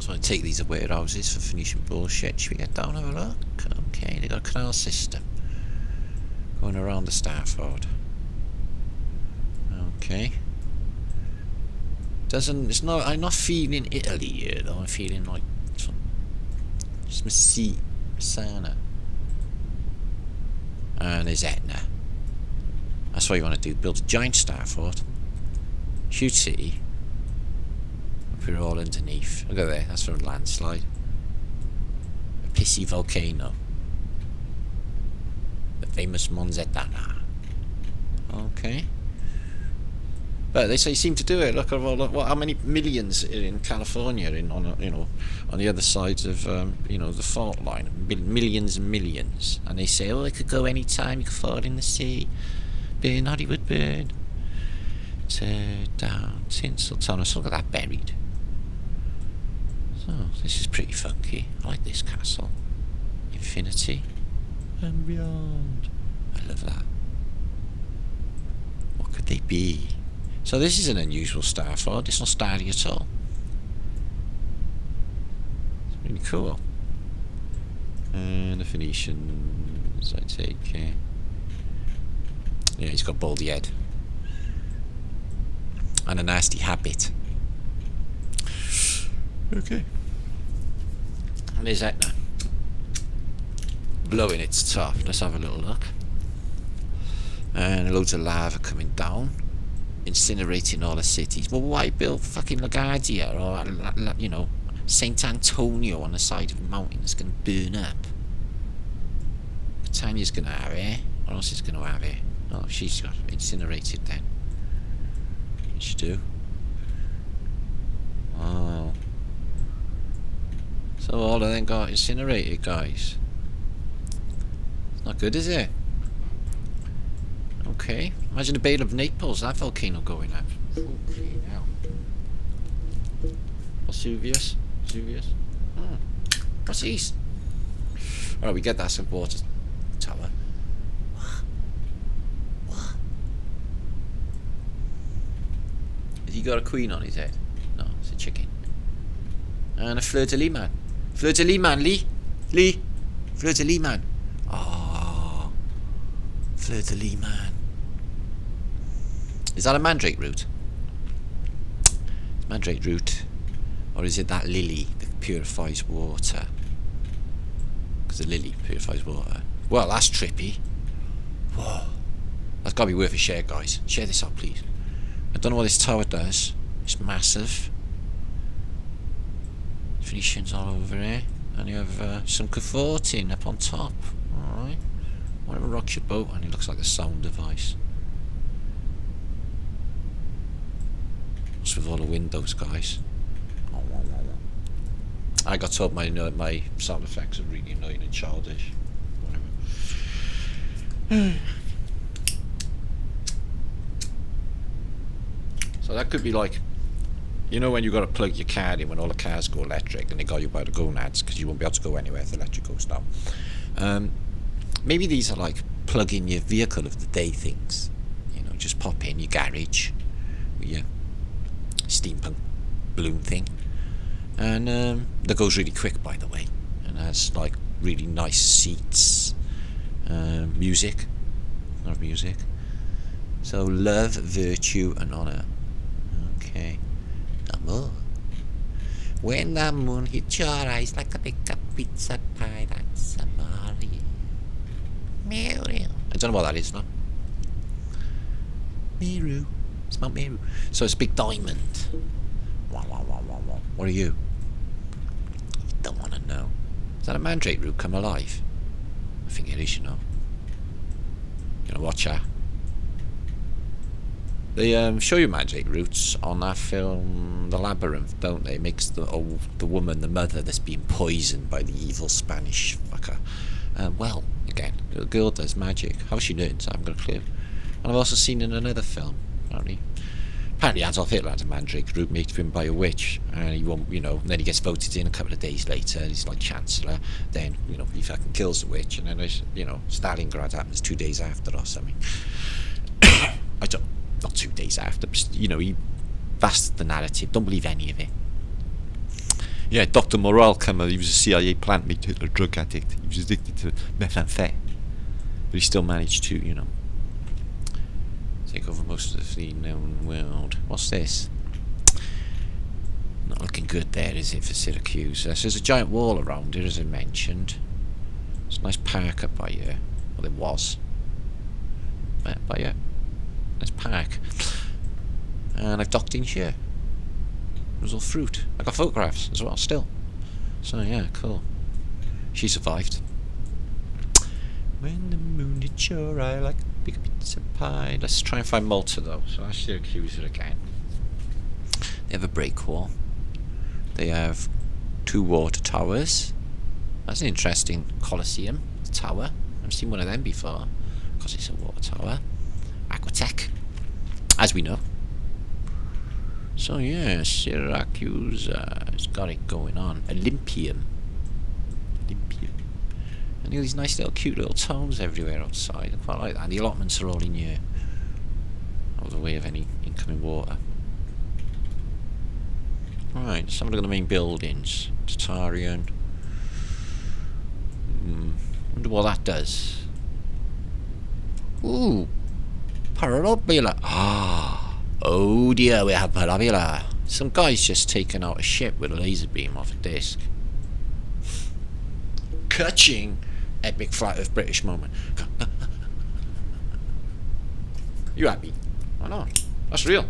So I take these are warehouses for Phoenician bullshit. Should we get down and have a look? Okay, they got a canal system going around the Starfort. Okay. It's not. I'm not feeling Italy here though. I'm feeling like some Messina. And there's Etna. That's what you want to do. Build a giant Starfort. Huge city. Up here all underneath. Look at there. That's from a landslide. A pissy volcano. The famous Monzetana. Okay. But they say seem to do it. Look at how many millions are in California, on the other sides of the fault line. Millions and millions. And they say, oh, it could go any time. You could fall in the sea. Burn, Hollywood burn. Tear down Tinseltown. So look at that buried. So this is pretty funky. I like this castle. Infinity and beyond. I love that. What could they be? So this is an unusual Starfort. It's not starry at all. It's really cool. And the Phoenicians, I take care. Yeah, he's got baldy head. And a nasty habit. Okay. And there's Etna. Blowing its top. Let's have a little look. And loads of lava coming down. Incinerating all the cities. Well, why build fucking LaGuardia or, St. Antonio on the side of the mountain that's going to burn up? Catania's going to have it. What else is going to have it? Oh, she's got incinerated then. What should do? Oh. So all of them got incinerated, guys. It's not good, is it? Okay. Imagine the Bay of Naples, that volcano going up. Okay, now. Vesuvius? Vesuvius? Oh. What's these? Alright, we get that some water tower. What? Has he got a queen on his head? No, it's a chicken. And a fleur-de-lis man. Fleur-de-lis man, Lee. Lee. Fleur-de-lis man. Oh. Fleur-de-lis man. Is that a mandrake root? Mandrake root. Or is it that lily that purifies water? Because the lily purifies water. Well, that's trippy. Whoa. That's got to be worth a share, guys. Share this out, please. I don't know what this tower does. It's massive. Phoenicians all over here. And you have some cavorting up on top. Alright. Whatever rocks your boat. And it looks like a sound device. What's with all the windows, guys? I got told my sound effects are really annoying and childish. Whatever. So that could be like, you know, when you got to plug your car in when all the cars go electric and they got you by the gonads because you won't be able to go anywhere if the electric goes down. Maybe these are like plug in your vehicle of the day things. You know, just pop in your garage with your steampunk balloon thing. And that goes really quick, by the way, and has like really nice seats, music, not music. So love, virtue, and honor. Okay. Amor. When the moon hits your eyes like a big pizza pie, that's amore. Meru. I don't know what that is, no. Meru. It's Mount Meru. So it's a big diamond. What are you? You don't want to know. Is that a mandrake root come alive? I think it is, you know. You know, watch out. They show you magic roots on that film, The Labyrinth, don't they? It makes the woman, the mother, that's being poisoned by the evil Spanish fucker. Well, again, the girl does magic. How she learns, I haven't got a clue. And I've also seen in another film, apparently Adolf Hitler had a mandrake root made for him by a witch, and he won't, you know, and then he gets voted in a couple of days later, he's like Chancellor, then, you know, he fucking kills the witch, and then, you know, Stalingrad happens 2 days after or something. Not 2 days after, but, you know, that's the narrative. Don't believe any of it. Yeah, Dr. Morale came out. He was a CIA plant made Hitler drug addict. He was addicted to methamphetamine, but he still managed to, you know, take over most of the known world. What's this? Not looking good there, is it, for Syracuse? So there's a giant wall around it, as I mentioned. It's a nice park up by here. Well, it was. By here. Nice park. And I've docked in here. It was all fruit. I got photographs as well, still. So yeah, cool. She survived. When the moon hits your eye like a big pizza pie. Let's try and find Malta though. So that's Syracuse again. They have a break wall. They have 2 water towers. That's an interesting Colosseum tower. I've seen one of them before, because it's a water tower. Aquatech, as we know. So yeah, Syracuse has got it going on. Olympium. And these nice little cute little towns everywhere outside. I quite like that. And the allotments are all in here, out of the way of any incoming water. Right, let's have a look at the main buildings. Tatarian. Wonder what that does. Ooh, parabola. Oh dear, we have parabola. Some guy's just taken out a ship with a laser beam off a disc. Catching. Epic flight of British moment. You happy? Why not? That's real.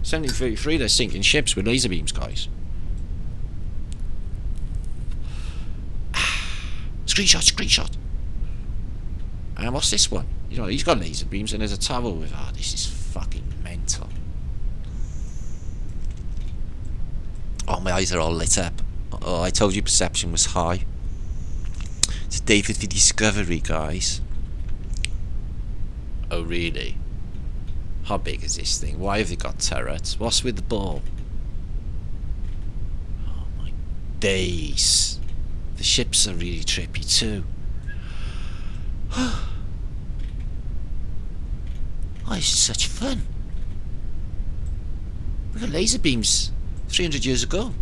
1733, they're sinking ships with laser beams, guys. Screenshot. And what's this one? You know, he's got laser beams and there's a tower with... Oh, this is fucking mental. Oh, my eyes are all lit up. Oh, I told you perception was high. It's a day for the discovery, guys. Oh, really? How big is this thing? Why have they got turrets? What's with the ball? Oh my days. The ships are really trippy too. Oh, this is such fun. We got laser beams 300 years ago.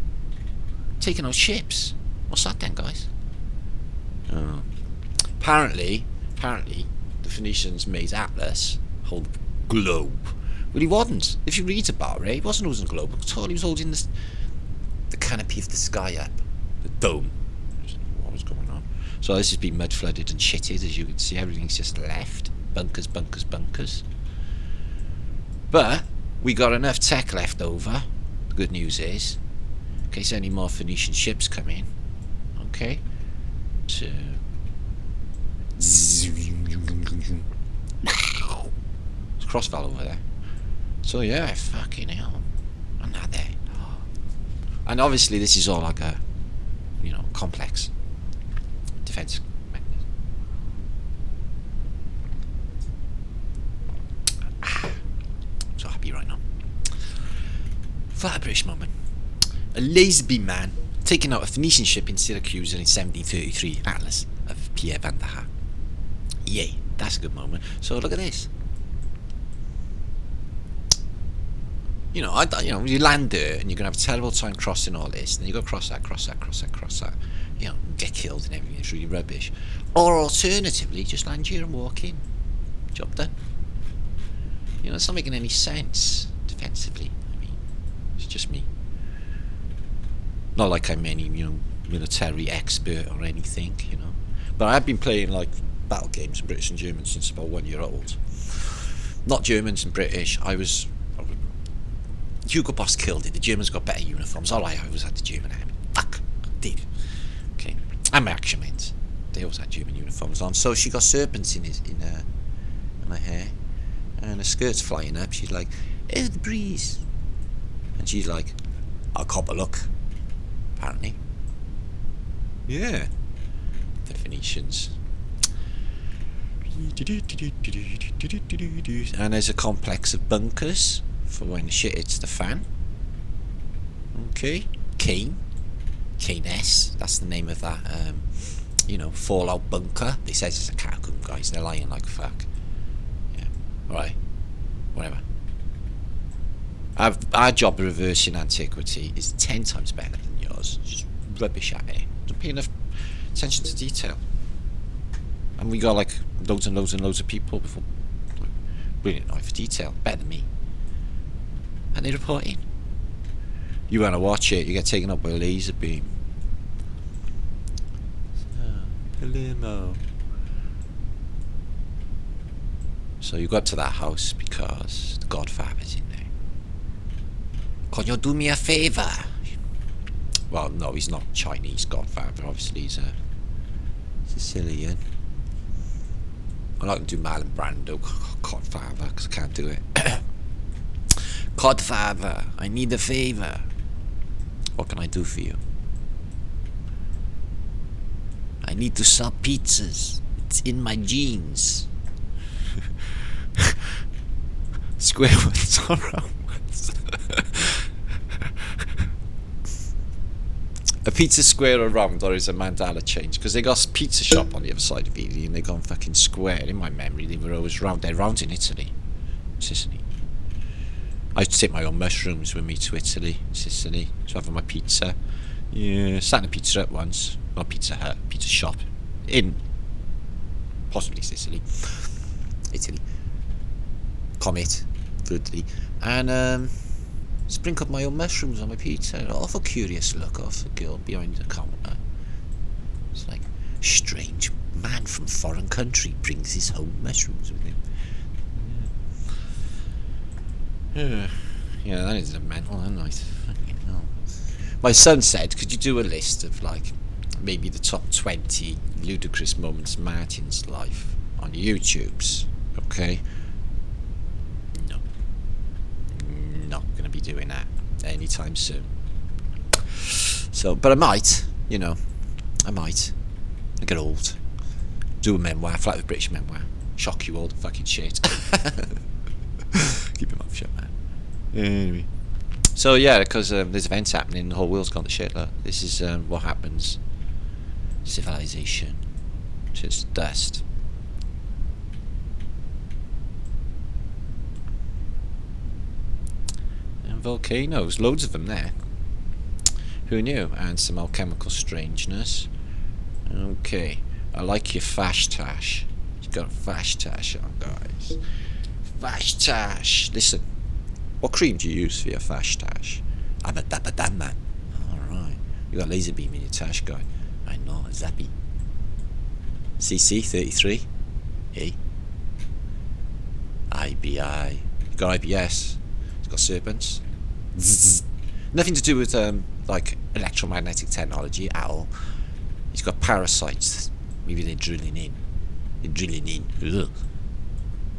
Taking out ships. What's that then, guys? Oh. Apparently, the Phoenicians made Atlas hold a globe. Well, he wasn't. If you read about it, he wasn't holding a globe at all. He was holding the canopy of the sky up. The dome. What was going on? So this has been mud flooded and shitted, as you can see. Everything's just left. Bunkers, bunkers, bunkers. But we got enough tech left over. The good news is, in case any more Phoenician ships come in, okay, to crossval over there. So yeah, fucking hell, I'm not there. And obviously this is all like a, complex defense mechanism. I'm so happy right now. Flat British moment. A laser beam man taking out a Phoenician ship in Syracuse in 1733, Atlas of Pierre van der Haar. Yay, that's a good moment. So look at this. You land there and you're gonna have a terrible time crossing all this, and then you go cross that, get killed and everything. It's really rubbish. Or alternatively, just land here and walk in. Job done. It's not making any sense defensively. I mean, it's just me. Not like I'm any, military expert or anything, But I've been playing like battle games, British and German, since about 1 year old. Not Germans and British. Hugo Boss killed it. The Germans got better uniforms. All I always had the German army. Fuck, did. Okay, and my action mates. They always had German uniforms on. So she got serpents in her hair, and her skirt's flying up. She's like, "Oh, the breeze," and she's like, "I'll cop a look." Apparently, yeah, the Phoenicians. And there's a complex of bunkers for when shit hits the fan. Okay, Kane S, that's the name of that fallout bunker. They says it's a catacomb, guys. They're lying like fuck. Yeah, alright, whatever. Our job of reversing antiquity is 10 times better than yours. Just rubbish at it. Don't pay enough attention to detail. And we got like loads and loads and loads of people before. Brilliant eye for detail, better than me. And they report in. You wanna watch it, you get taken up by a laser beam. Palermo. So you go up to that house because the Godfather's in there. Can you do me a favour? Well, no, he's not Chinese Godfather, obviously he's a Sicilian. I'm not going to do Marlon Brando Godfather because I can't do it. Godfather, I need a favour. What can I do for you? I need to sell pizzas. It's in my jeans. Square ones or round ones? A pizza square or round, or is a mandala change? Because they got a pizza shop on the other side of Italy and they gone fucking square. In my memory, they were always round. They're round in Italy, Sicily. I used to take my own mushrooms with me to Italy, Sicily, to have my pizza. Yeah, sat in a Pizza Hut once. Not Pizza Hut, pizza shop. In possibly Sicily. Italy. Comet, Italy. And sprinkled my own mushrooms on my pizza. Off a curious look off the girl behind the counter. It's like, strange man from foreign country brings his own mushrooms with him. Yeah, that is a mental, isn't it? Fucking hell. My son said, could you do a list of like maybe the top 20 ludicrous moments in Martin's life on YouTube's? Okay. No. Not gonna be doing that anytime soon. So, but I might, you know, I get old. Do a memoir, Flight of British memoir. Shock you all the fucking shit. Keep your mouth shut, man. Anyway. So yeah, because there's events happening, the whole world's gone to shit. Look, this is what happens. Civilization. Just dust. And volcanoes, loads of them there. Who knew? And some alchemical strangeness. Okay. I like your fash tash. You got a fash tash on, guys. Fash tash. Listen, what cream do you use for your fash tash? I'm a dapper man. Alright. You got laser beam in your tash, guy. I know, zappy. CC 33. Hey. IBI. You got IBS. It's got serpents. Zzz. Nothing to do with like electromagnetic technology at all. He's got parasites. Maybe they're drilling in. Ugh.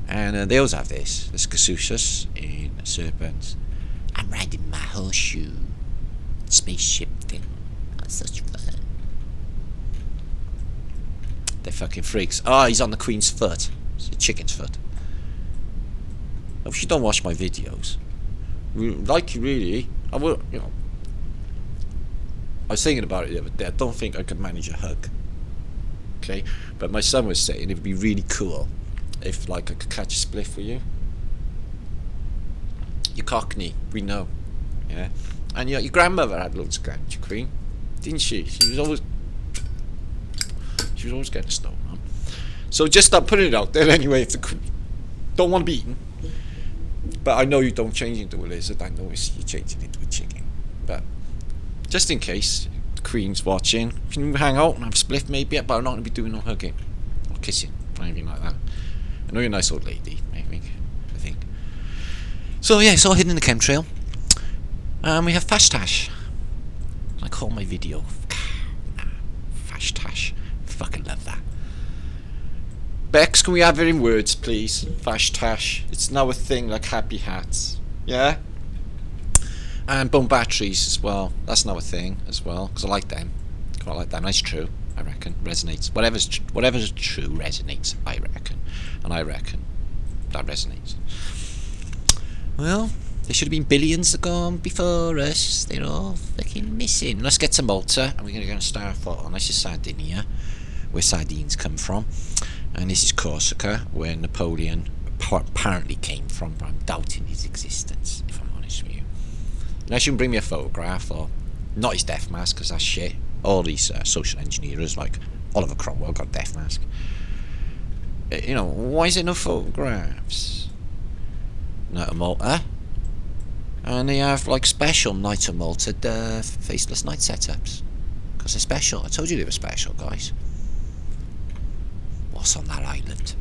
And they also have this. There's Casus in serpents. I'm riding my horseshoe. Spaceship thing. That's such fun. They're fucking freaks. Oh, he's on the Queen's foot. It's a chicken's foot. I wish you don't watch my videos. Like, really, I will, you know. I was thinking about it the other day. I don't think I could manage a hug. Okay? But my son was saying it would be really cool if, like, I could catch a spliff with you. You're Cockney, we know. Yeah? And your grandmother had loads of grandeur, Queen. Didn't she? She was always getting stoned on. So just stop putting it out there anyway. If the don't want to be eaten. But I know you don't change into a lizard. I know you're changing into a chicken. But just in case the Queen's watching, can you hang out and have a spliff maybe? But I'm not going to be doing no hugging or kissing or anything like that. I know you're a nice old lady, I think. So yeah, it's all hidden in the chemtrail. We have Fashtash. I call my video Fashtash. Fucking love that. Bex, can we have it in words, please? Fashtash. It's now a thing like happy hats. Yeah? And bone batteries as well. That's now a thing as well. Because I like them. Quite like them. That's true, I reckon. Resonates. Whatever's true resonates, I reckon. And I reckon that resonates. Well, there should have been billions gone before us. They're all fucking missing. Let's get to Malta. And we're going to go to Starfall. And this is Sardinia, where sardines come from. And this is Corsica, where Napoleon apparently came from, but I'm doubting his existence, if I'm honest with you. Unless you can bring me a photograph, or not his death mask, because that's shit. All these social engineers, like Oliver Cromwell, got a death mask. You know, why is there no photographs? Night of Malta. And they have, like, special Night of Malta faceless night setups. Because they're special. I told you they were special, guys. What's on that island?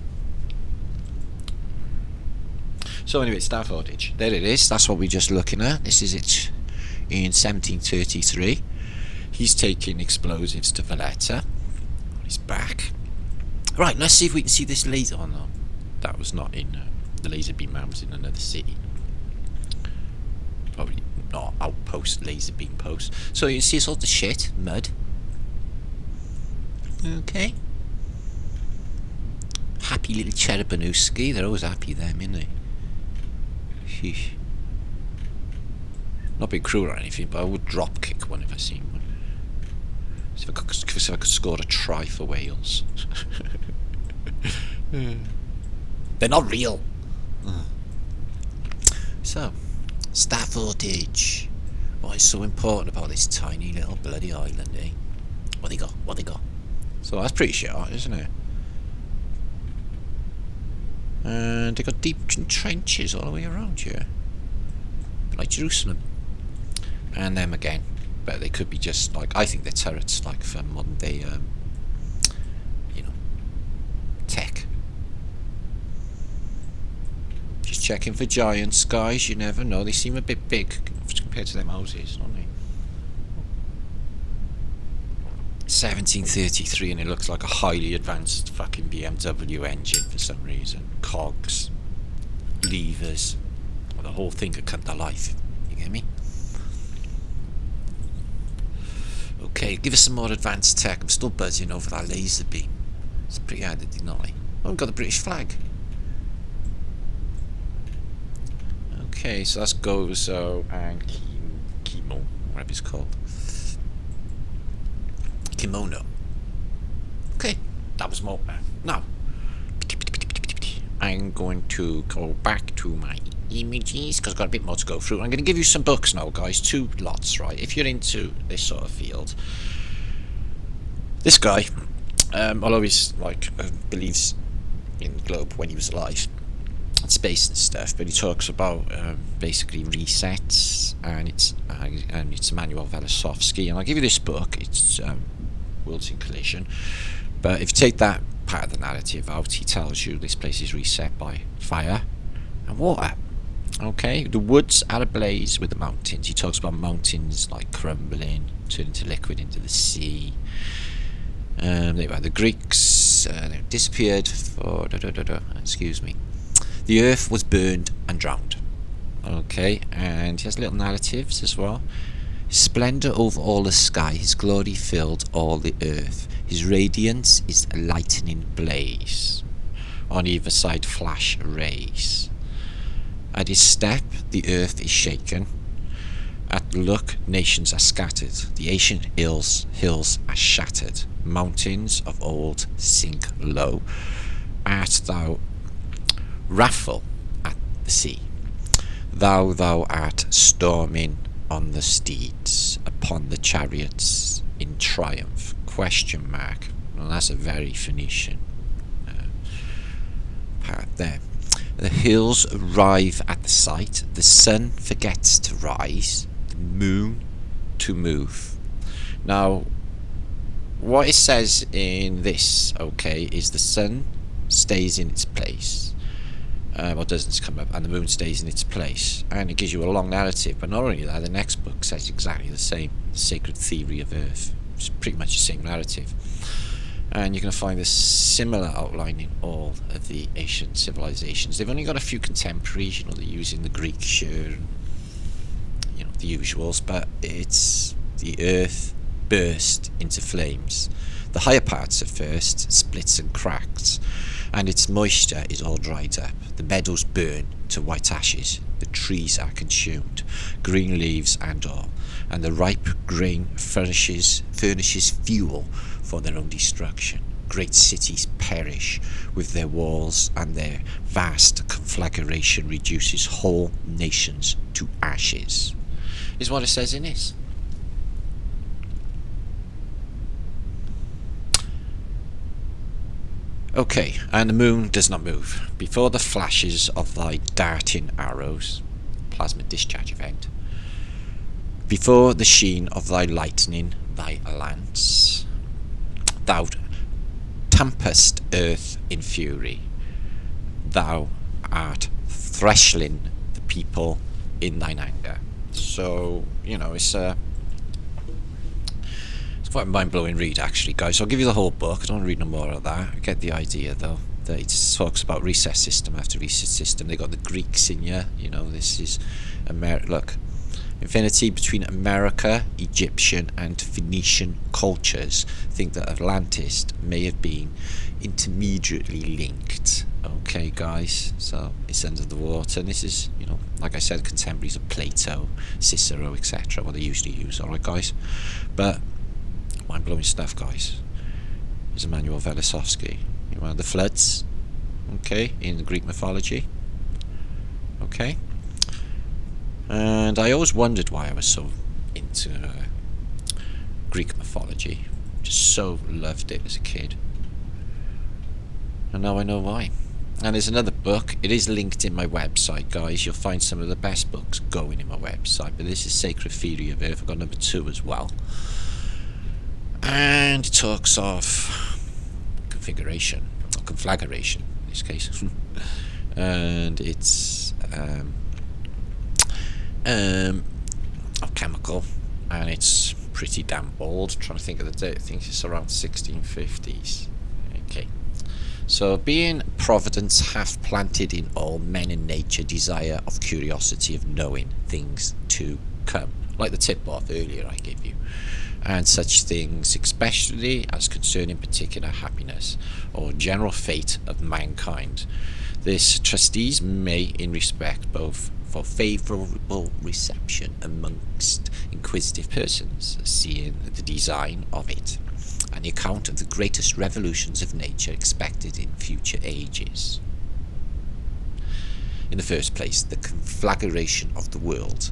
So anyway, it's that footage. There it is. That's what we're just looking at. This is it in 1733. He's taking explosives to Valletta. He's back. Right, let's see if we can see this laser. Oh no, that was not in the laser beam man was in another city. Probably not outpost, laser beam post. So you can see it's all the shit, mud. Okay. Happy little Cherubanuski. They're always happy, them, aren't they? Sheesh. Not being cruel or anything, but I would drop kick one if I seen one. See if I could score a try for Wales. They're not real. So, stat footage. What is so important about this tiny little bloody island, eh? What they got? So that's pretty short, isn't it? And they got deep trenches all the way around here, like Jerusalem. And them again, but they could be just like, I think they're turrets, like for modern day, you know, tech. Just checking for giants, guys. You never know. They seem a bit big compared to them houses, don't they? 1733, and it looks like a highly advanced fucking BMW engine for some reason. Cogs, levers, well, the whole thing could come to life. You get me? Okay, give us some more advanced tech. I'm still buzzing over that laser beam. It's pretty hard to deny. Oh, we've got the British flag. Okay, so that's Gozo and Kimo, whatever it's called. Kimono. Okay, that was more. Now, I'm going to go back to my images because I've got a bit more to go through. I'm going to give you some books now, guys. 2 lots, right? If you're into this sort of field, this guy, although he's believes in the globe when he was alive, and space and stuff, but he talks about basically resets, and it's Manuel Velosofsky. And I'll give you this book. It's Worlds in Collision. But if you take that part of the narrative out, he tells you this place is reset by fire and water. Okay, the woods are ablaze with the mountains. He talks about mountains like crumbling, turning to liquid into the sea. They were the Greeks. They disappeared for excuse me. The earth was burned and drowned. Okay, and he has little narratives as well. His splendor over all the sky, his glory filled all the earth. His radiance is a lightning blaze. On either side flash rays. At his step, the earth is shaken. At the look, nations are scattered. The ancient hills are shattered. Mountains of old sink low. Art thou wrathful at the sea? Thou art storming on the steeds, upon the chariots in triumph? Question mark. Well, that's a very Phoenician part there. The hills arrive at the sight. The sun forgets to rise. The moon to move. Now, what it says in this, okay, is the sun stays in its place. Or doesn't come up, and the moon stays in its place, and it gives you a long narrative. But not only that, the next book says exactly the same. The Sacred Theory of Earth. It's pretty much the same narrative, and you're going to find a similar outline in all of the ancient civilizations. They've only got a few contemporaries, they're using the Greek, sure, and, the usuals, but it's the earth burst into flames. The higher parts at first splits and cracks, and its moisture is all dried up. The meadows burn to white ashes. The trees are consumed, green leaves and all, and the ripe grain furnishes fuel for their own destruction. Great cities perish with their walls, and their vast conflagration reduces whole nations to ashes. Is what it says in this. Okay, and the moon does not move. Before the flashes of thy darting arrows, plasma discharge event, before the sheen of thy lightning, thy lance, thou tempest earth in fury. Thou art threshling the people in thine anger. So, it's quite a mind-blowing read, actually, guys. So I'll give you the whole book. I don't want to read no more of that. I get the idea, though, that it talks about reset system after reset system. They got the Greeks in here. This is look, infinity between America, Egyptian, and Phoenician cultures. Think that Atlantis may have been intermediately linked. Okay, guys. So it's under the water, and this is, like I said, contemporaries of Plato, Cicero, etc. What they usually use. All right, guys, but mind-blowing stuff, guys. Is Emanuel Velosofsky. The floods, okay, in Greek mythology, okay. And I always wondered why I was so into Greek mythology. Just so loved it as a kid. And now I know why. And there's another book. It is linked in my website, guys. You'll find some of the best books going in my website. But this is Sacred Theory of Earth. I've got number 2 as well. And it talks of configuration, or conflagration in this case. And it's chemical, and it's pretty damn old. I'm trying to think of the date. I think it's around 1650s. Okay. So, being providence hath planted in all men in nature desire of curiosity of knowing things to come. Like the tip off earlier I gave you. and such things especially as concerning particular happiness or general fate of mankind. This trustees may in respect both for favourable reception amongst inquisitive persons, seeing the design of it, and the account of the greatest revolutions of nature expected in future ages. In the first place, the conflagration of the world,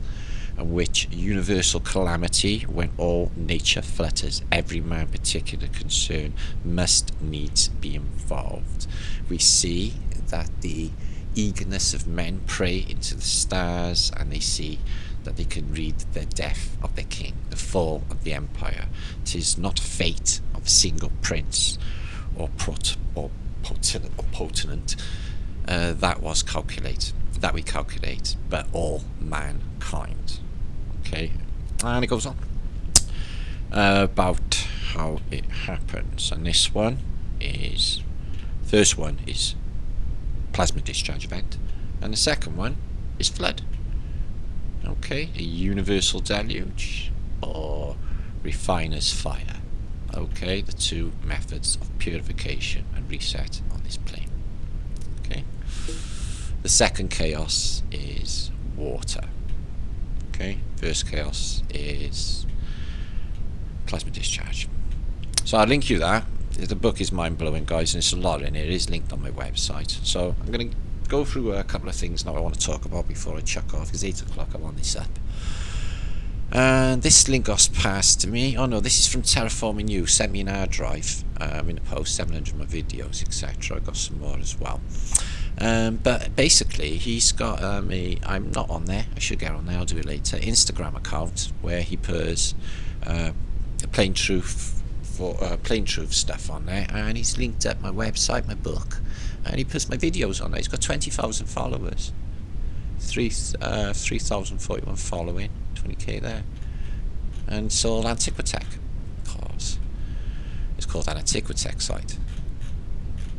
and which universal calamity, when all nature flutters, every man particular concern must needs be involved. We see that the eagerness of men pray into the stars, and they see that they can read the death of their king, the fall of the empire. 'Tis not fate of a single prince or potentate that we calculate, but all mankind. Okay, and it goes on about how it happens, and this one is, first one is plasma discharge event, and the second one is flood. Okay, a universal deluge or refiner's fire. Okay, the two methods of purification and reset on this plane. Okay, the second chaos is water. Okay, first chaos is plasma discharge. So I'll link you that. The book is mind-blowing, guys, and there's a lot in it. It is linked on my website. So I'm going to go through a couple of things now I want to talk about before I chuck off. It's 8 o'clock, I'm on this up. And this link got passed to me. Oh no, this is from Terraforming You. Sent me an hard drive in the post, 700 of my videos, etc. I got some more as well. But basically, he's got I'm not on there. I should get on there. I'll do it later. Instagram account where he puts plain truth stuff on there, and he's linked up my website, my book, and he puts my videos on there. He's got 20,000 followers, 3,041 following, 20k there, and it's all Antiquitech, of course. It's called an Antiquitech site.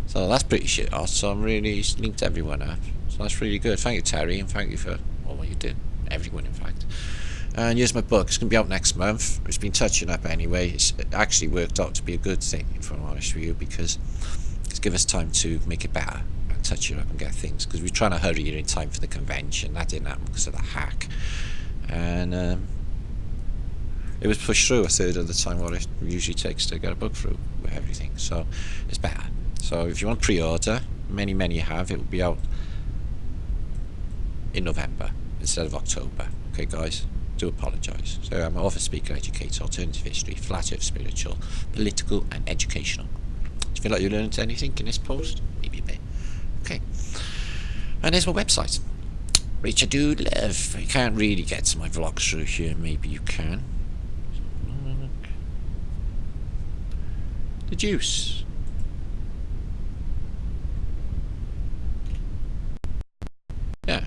So that's pretty shit hot. So I'm really linked everyone up. So that's really good. Thank you, Terry, and thank you for all what you do. Everyone, in fact. And here's my book. It's going to be out next month. It's been touching up anyway. It's actually worked out to be a good thing, if I'm honest with you, because it's given us time to make it better and touch it up and get things. Because we're trying to hurry it in time for the convention. That didn't happen because of the hack. And it was pushed through a third of the time what it usually takes to get a book through with everything. So it's better. So if you want pre-order, many have, it will be out in November instead of October. Okay, guys? Do apologise. So I'm an author, speaker, educator, alternative history, flat earth, spiritual, political and educational. Do you feel like you learned anything in this post? Maybe a bit. Okay. And there's my website. Which I do love. You can't really get to my vlogs through here. Maybe you can. The juice. Yeah.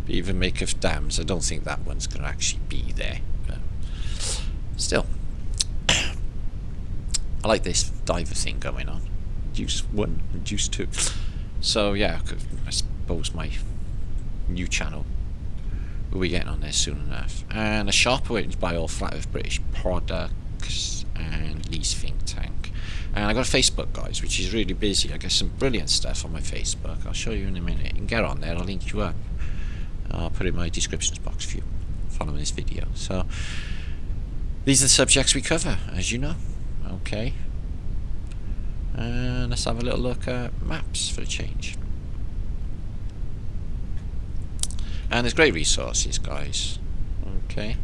Even make of dams. I don't think that one's going to actually be there. But still. I like this diver thing going on. Juice 1 and Juice 2. So yeah, I suppose my new channel will be getting on there soon enough. And a shop where you can buy all flat earth British products and Lee's think tank. And I got a Facebook, guys, which is really busy. I got some brilliant stuff on my Facebook. I'll show you in a minute. You can get on there. I'll link you up. I'll put it in my descriptions box for you following this video. So these are the subjects we cover, as you know. Okay. And let's have a little look at maps for a change. And there's great resources, guys. Okay.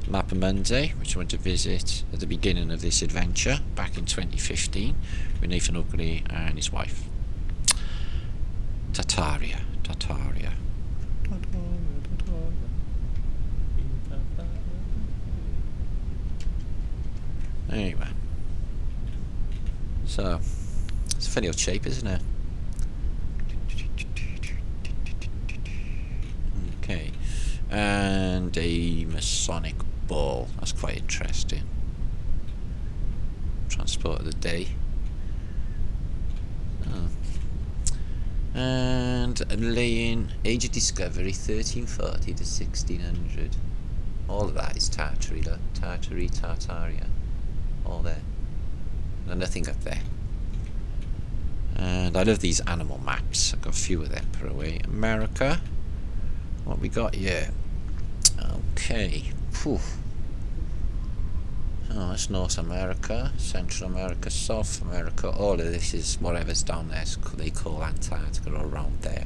Map of Monday, which I went to visit at the beginning of this adventure back in 2015 with Nathan Oakley and his wife. Tartaria. Anyway, so it's a funny old shape, isn't it? Okay, and a Masonic ball. That's quite interesting. Transport of the day. Oh. And laying age of discovery 1340 to 1600. All of that is Tartary, look. Tartaria. all there. And nothing up there. And I love these animal maps. I've got a few of them per away. America. What we got here? Okay. Whew. Oh, that's North America, Central America, South America. All of this is whatever's down there. They call Antarctica or around there,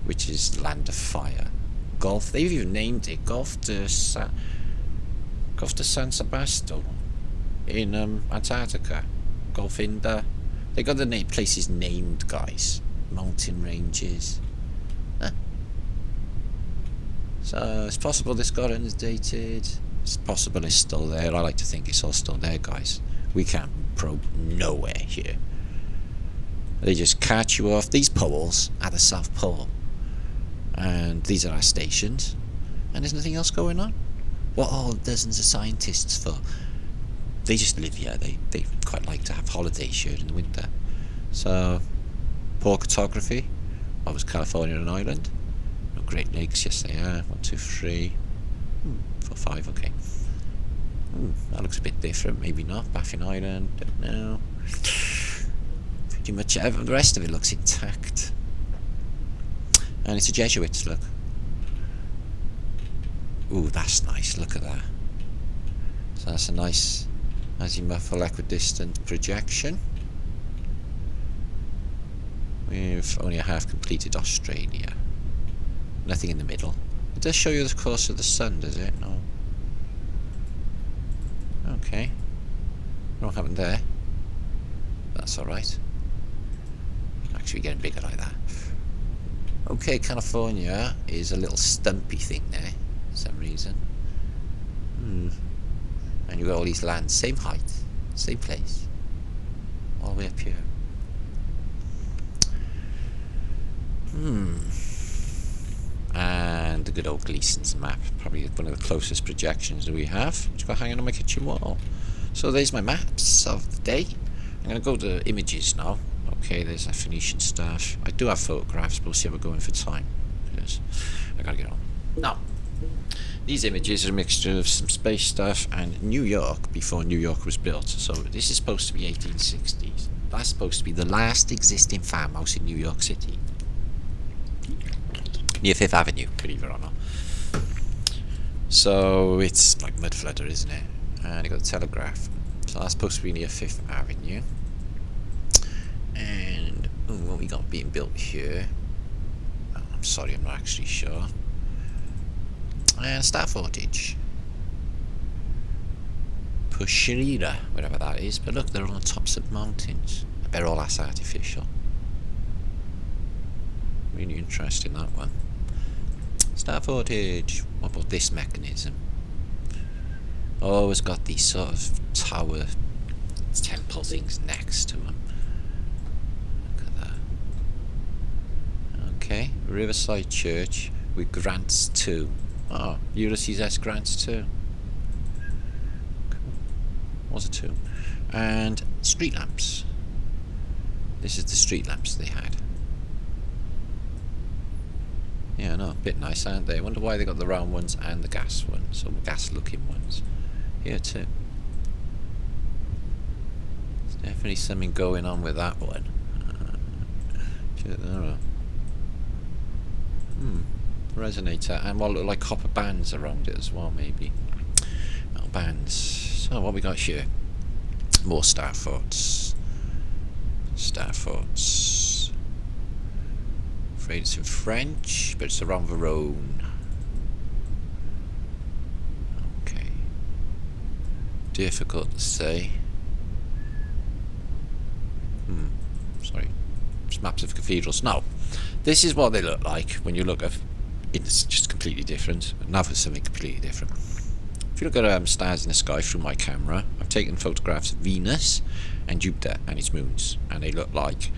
which is land of fire. Gulf. They've even named it Gulf de San Sebastian in Antarctica. Gulf Inda. They got the places named, guys. Mountain ranges. Huh. So it's possible this got inundated. It's possible it's still there. I like to think it's all still there, guys. We can't probe nowhere here. They just catch you off. These poles at the South Pole. And these are our stations. And there's nothing else going on. What are dozens of scientists for? They just live here. They quite like to have holidays here in the winter. So, poor cartography. What was California an island? No, Great Lakes, yes they are. 1, 2, 3, 4, 5, okay. That looks a bit different, maybe not. Baffin Island, don't know. Pretty much the rest of it looks intact. And it's a Jesuits, look. Ooh, that's nice, look at that. So that's a nice azimuthal equidistant projection. We've only a half completed Australia. Nothing in the middle. It does show you the course of the sun, does it? No. Okay. What happened there? That's alright. Actually getting bigger like that. Okay, California is a little stumpy thing there, for some reason. And you've got all these lands, same height, same place. All the way up here. And the good old Gleason's map, probably one of the closest projections that we have, which I've got hanging on my kitchen wall. So there's my maps of the day. I'm going to go to images now. Okay, there's that Phoenician stuff. I do have photographs, but we'll see how we're going for time, because I gotta get on. Now, these images are a mixture of some space stuff and New York before New York was built. So this is supposed to be 1860s. That's supposed to be the last existing farmhouse in New York City. Near Fifth Avenue, believe it or not. So it's like mud flooder, isn't it? And you got the Telegraph. So that's supposed to be near Fifth Avenue. And what we got being built here? Oh, I'm sorry, I'm not actually sure. And star footage. Pushirira, whatever that is. But look, they're on the tops of mountains. I bet all that's artificial. Really interesting, that one. Star footage. What about this mechanism? Oh, it's got these sort of tower temple things next to them. Look at that. Okay, Riverside Church with Grants 2. Oh, Ulysses S. Grants 2. Cool. Was it 2? And street lamps. This is the street lamps they had. Yeah, no, a bit nice, aren't they? I wonder why they got the round ones and the gas ones, or gas-looking ones. Here too. There's definitely something going on with that one. Resonator, and what look like copper bands around it as well, maybe. Metal bands. So what we got here? More star forts. Star forts. Afraid it's in French, but it's around the Rhone. Okay. Difficult to say. Sorry. Just maps of cathedrals. Now, this is what they look like when you look at. It's just completely different. Now for something completely different. If you look at stars in the sky through my camera, I've taken photographs of Venus and Jupiter and its moons, and they look like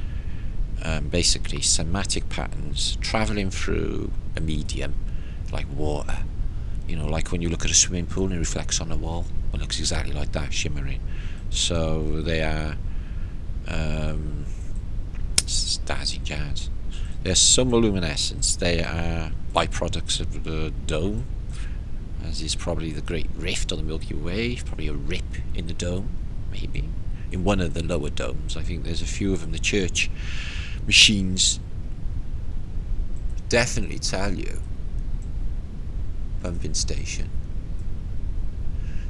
basically somatic patterns travelling through a medium like water. You know, like when you look at a swimming pool and it reflects on a wall. It looks exactly like that, shimmering. So they are stazzy jazz. They're some luminescence. They are byproducts of the dome, as is probably the Great Rift or the Milky Way, probably a rip in the dome, maybe. In one of the lower domes, I think there's a few of them. The church machines definitely tell you. Pumping station.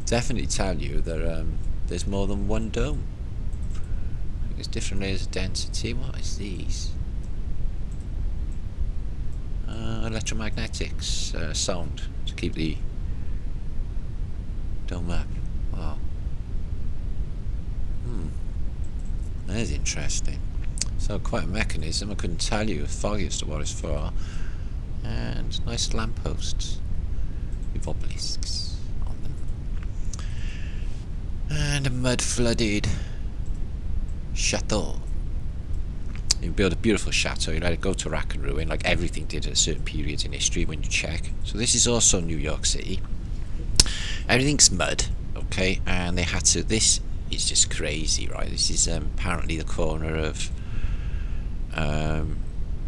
Definitely tell you that there's more than one dome. There's different layers of density. What is these? Electromagnetics sound to keep the dome up. Wow. That is interesting. So quite a mechanism. I couldn't tell you as to what it's for. And nice lampposts with obelisks on them. And a mud-flooded chateau. You build a beautiful chateau, you let it go to rack and ruin, like everything did at certain periods in history when you check. So this is also New York City. Everything's mud, okay, and they had to, this is just crazy, right? This is apparently the corner of,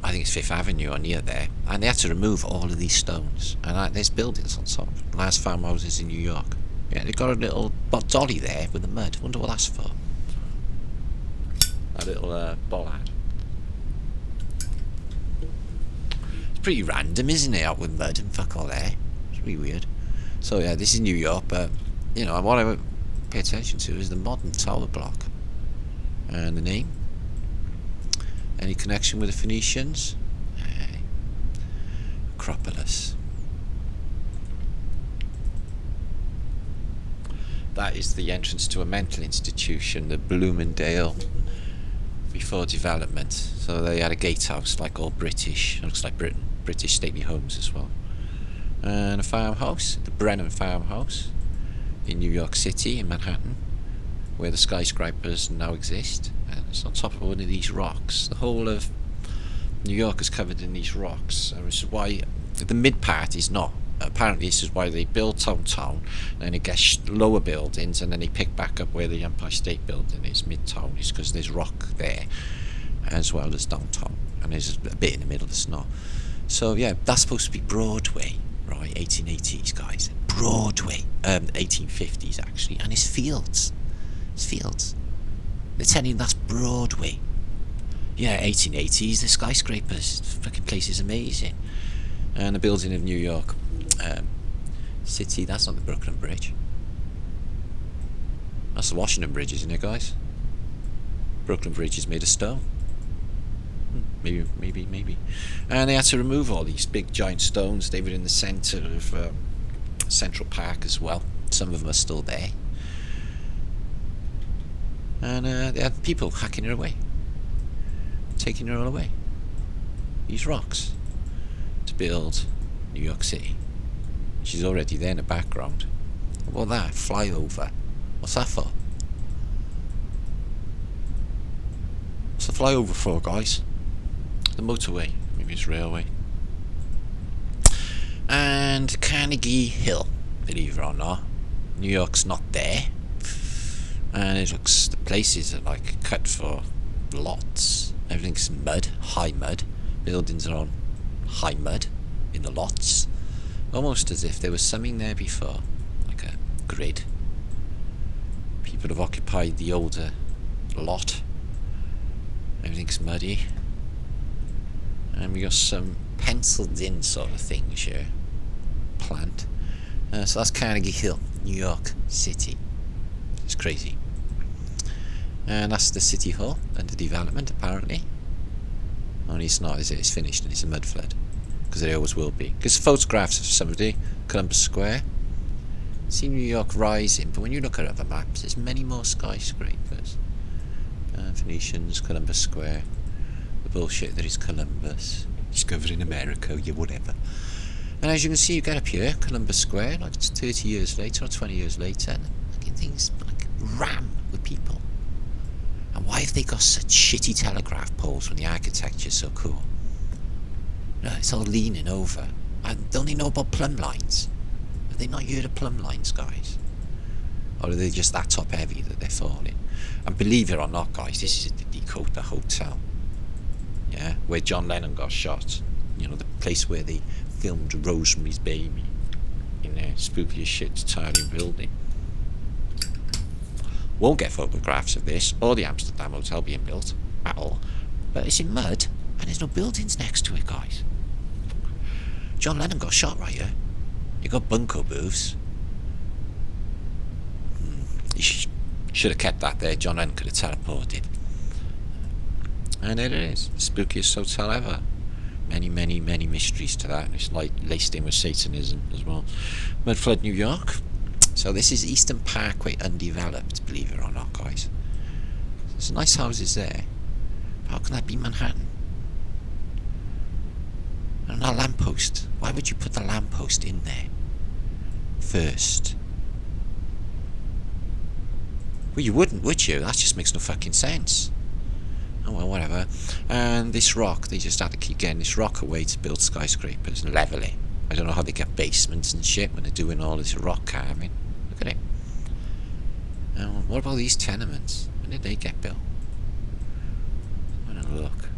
I think it's Fifth Avenue or near there, and they had to remove all of these stones, and there's buildings on top, last farmhouses in New York. Yeah, they've got a little dolly there with the mud. Wonder what that's for. A little bollard. Pretty random, isn't it, out with mud and fuck all there. It's really weird. So yeah, this is New York, but you know what I would pay attention to is the modern tower block and the name. Any connection with the Phoenicians? Acropolis. That is the entrance to a mental institution, the Bloomingdale, before development. So they had a gatehouse like all British, looks like Britain, British stately homes as well. And a farmhouse, the Brennan farmhouse in New York City, in Manhattan, where the skyscrapers now exist. And it's on top of one of these rocks. The whole of New York is covered in these rocks, and which is why the mid part is not. Apparently this is why they build downtown, and then it gets lower buildings, and then they pick back up where the Empire State Building is, midtown, is because there's rock there as well as downtown, and there's a bit in the middle that's not. So yeah, that's supposed to be Broadway, right? 1880s, guys. Broadway, 1850s actually, and it's fields. It's fields. They're telling you that's Broadway. Yeah, 1880s, the skyscrapers, the fucking place is amazing. And the building of New York City, that's not the Brooklyn Bridge. That's the Washington Bridge, isn't it, guys? Brooklyn Bridge is made of stone. Maybe. And they had to remove all these big giant stones. They were in the centre of Central Park as well. Some of them are still there. And they had people hacking it away, taking it all away. These rocks to build New York City. She's already there in the background. What about that? Flyover. What's that for? What's the flyover for, guys? The motorway. Maybe it's railway. And Carnegie Hill, believe it or not. New York's not there. And it looks, the places are like cut for lots. Everything's mud, high mud. Buildings are on high mud in the lots. Almost as if there was something there before, like a grid. People have occupied the older lot. Everything's muddy. And we got some penciled in sort of things here. Plant. So that's Carnegie Hill, New York City. It's crazy. And that's the City Hall under development, apparently. Only it's not, is it? It's finished and it's a mud flood. Because they always will be. Because photographs of somebody, Columbus Square. See New York rising, but when you look at other maps, there's many more skyscrapers. Phoenicians, Columbus Square. The bullshit that is Columbus. Discovered in America, yeah, whatever. And as you can see, you get up here, Columbus Square, like it's 30 years later or 20 years later, and fucking things like ram with people. And why have they got such shitty telegraph poles when the architecture's so cool? No, it's all leaning over. And don't they know about plumb lines? Have they not heard of plumb lines, guys? Or are they just that top heavy that they're falling? And believe it or not, guys, this is the Dakota Hotel. Yeah, where John Lennon got shot. You know, the place where they filmed Rosemary's Baby. in there. Spooky as shit, Italian building. Won't get photographs of this or the Amsterdam Hotel being built at all. But it's in mud and there's no buildings next to it, guys. John Lennon got shot right here. You got bunko booths. You should have kept that there. John Lennon could have teleported. And there it is. Spookiest hotel ever. Many, many, many mysteries to that. It's like laced in with Satanism as well. Mudflood, New York. So this is Eastern Parkway undeveloped, believe it or not, guys. There's some nice houses there. How can that be Manhattan? And a lamppost. Why would you put the lamppost in there first? Well, you wouldn't, would you? That just makes no fucking sense. Oh well, whatever. And this rock, they just have to keep getting this rock away to build skyscrapers and level it. I don't know how they get basements and shit when they're doing all this rock carving. Look at it. What about these tenements? When did they get built? I'm gonna look.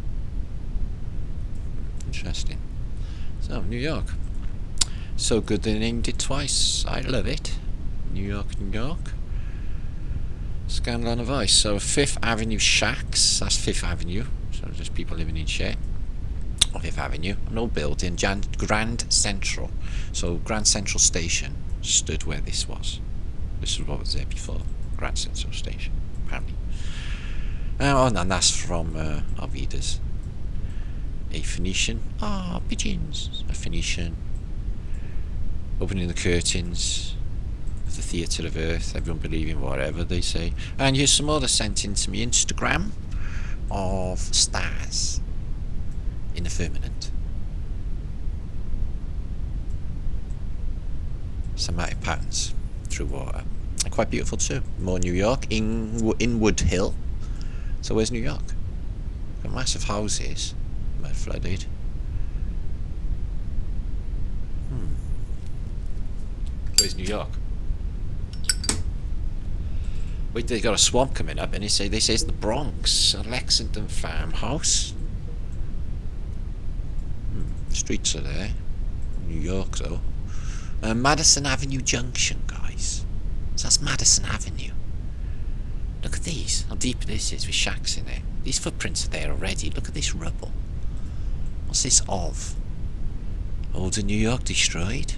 Interesting. So, New York. So good they named it twice. I love it. New York, New York. Scanlan of Ice. So Fifth Avenue Shacks. That's Fifth Avenue. So just people living in shit. On Fifth Avenue. An old building. Grand Central. So Grand Central Station stood where this was. This is what was there before. Grand Central Station. Apparently. Oh, and that's from Arvidas. A Phoenician. Pigeons. A Phoenician. Opening the curtains. The Theatre of Earth, everyone believing whatever they say. And here's some other sent in to me Instagram of stars in the firmament. Somatic patterns through water. And quite beautiful too. More New York, in Wood Hill. So where's New York? Got massive houses, mud flooded. Where's New York? Wait, they got a swamp coming up, and they say it's the Bronx, a Lexington farmhouse. Streets are there. New York, though. Madison Avenue Junction, guys. So that's Madison Avenue. Look at these. How deep this is with shacks in there. These footprints are there already. Look at this rubble. What's this of? Older New York destroyed.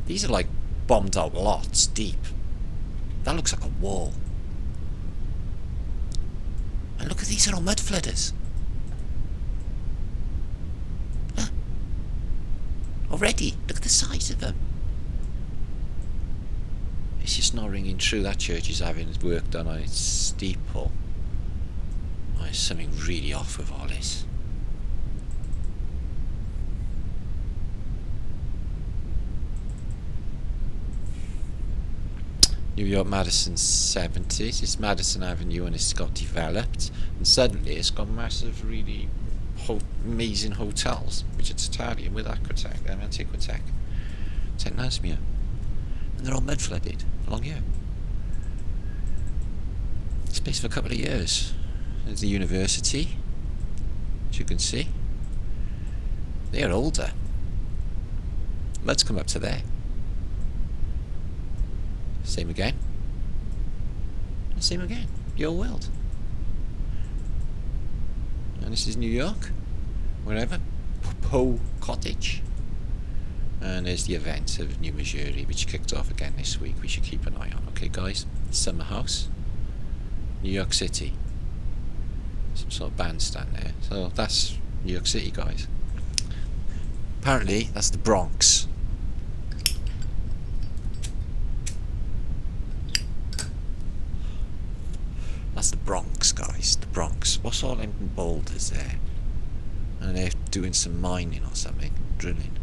These are like bombed out lots deep. That looks like a wall. And look at these little mud flooders. Huh? Already, look at the size of them. It's just not ringing true. That church is having work done on its steeple. Oh, there's something really off with all this. New York, Madison 70s. It's Madison Avenue and it's got developed. And suddenly it's got massive, really amazing hotels, which it's Italian with Aquatech, Antiquitech, Technosmia. And they're all mud flooded along here. Space for a couple of years. There's the university, as you can see. They are older. Mud's come up to there. Same again. And same again. Your world. And this is New York. Wherever. Poe Cottage. And there's the event of New Missouri, which kicked off again this week. We should keep an eye on. Okay, guys? Summer House. New York City. Some sort of bandstand there. So that's New York City, guys. Apparently, that's the Bronx. That's the Bronx, guys. The Bronx. What's all them boulders there? And they're doing some mining or something. Drilling.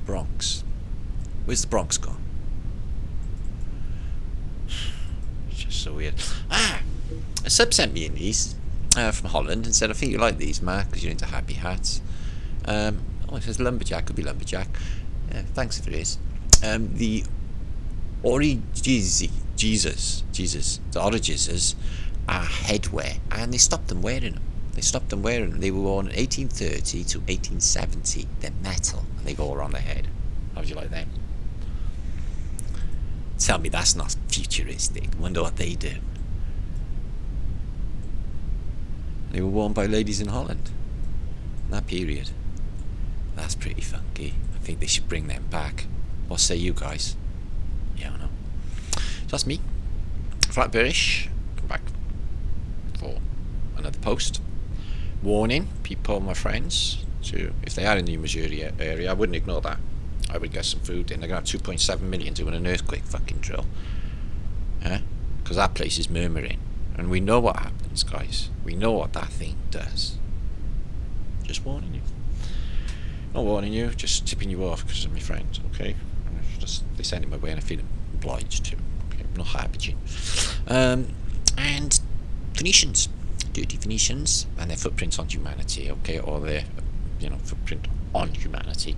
Bronx. Where's the Bronx gone? It's just so weird. A sub sent me in these from Holland and said, I think you like these, Mark, because you're into happy hats. It says lumberjack. Could be lumberjack. Thanks if it is. The Jesus, the Origizers are headwear, and they stopped them wearing them. They stopped them wearing them. They were worn in 1830 to 1870. They're metal, and they go around the head. How would you like them? Tell me that's not futuristic. Wonder what they do. They were worn by ladies in Holland. In that period. That's pretty funky. I think they should bring them back. What say you guys? Yeah, I know. So that's me. Flatbearish. Come back for another post. Warning, people, my friends, to if they are in the New Missouri area, I wouldn't ignore that. I would get some food in. They're going to have 2.7 million doing an earthquake fucking drill. Because that place is murmuring. And we know what happens, guys. We know what that thing does. Just warning you. Not warning you, just tipping you off because of my friends, okay? They sent it my way and I feel obliged to. Okay, I'm not happy. And Phoenicians. Dirty Phoenicians and their footprints on humanity, okay? Or their, footprint on humanity.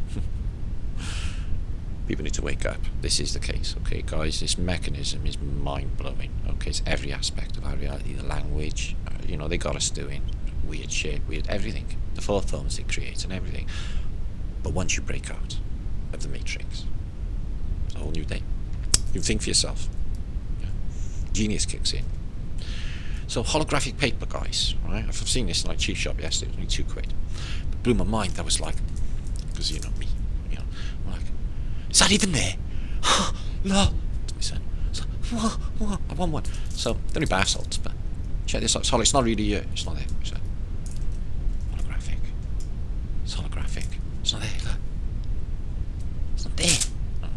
People need to wake up. This is the case, okay, guys? This mechanism is mind-blowing, okay? It's every aspect of our reality, the language, they got us doing weird shit, weird everything. The thought forms it creates and everything. But once you break out of the matrix, it's a whole new day. You think for yourself. Yeah. Genius kicks in. So holographic paper, guys, right? I've seen this in like cheap shop yesterday. It was only £2. It blew my mind. That was like, because me, I'm like, is that even there? No. To my son. So, what? I want one. So they're only bath salts, but check this out. It's not really. It's not there. It's holographic. It's holographic. It's not there. Look. It's not there. No.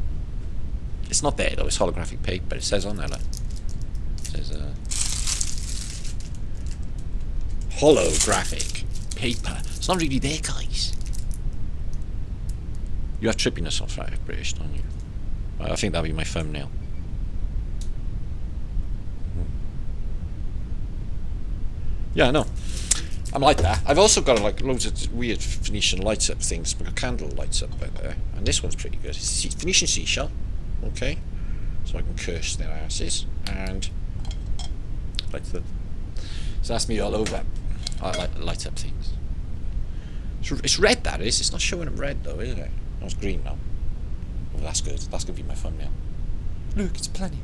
It's not there though. It's holographic paper. It says on there. Look. It says holographic paper. It's not really there, guys. You have trippiness on Friday British, don't you? I think that'll be my thumbnail. Yeah, I know. I'm like that. I've also got like loads of weird Phoenician lights up things. I've got candle lights up by there. And this one's pretty good. It's Phoenician seashell. Okay. So I can curse their asses. And like that. So that's me all over. I like light up things. It's red, that is. It's not showing them red though, is it? No, it's green now. Oh, that's good. That's going to be my thumbnail. Look, it's a planet.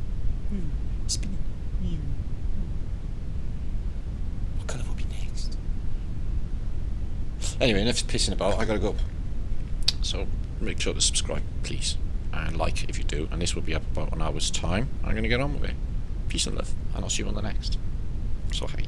It's spinning. What colour will be next? Anyway, enough pissing about. I got to go. So make sure to subscribe, please. And like if you do. And this will be up about an hour's time. I'm going to get on with it. Peace and love. And I'll see you on the next. So happy.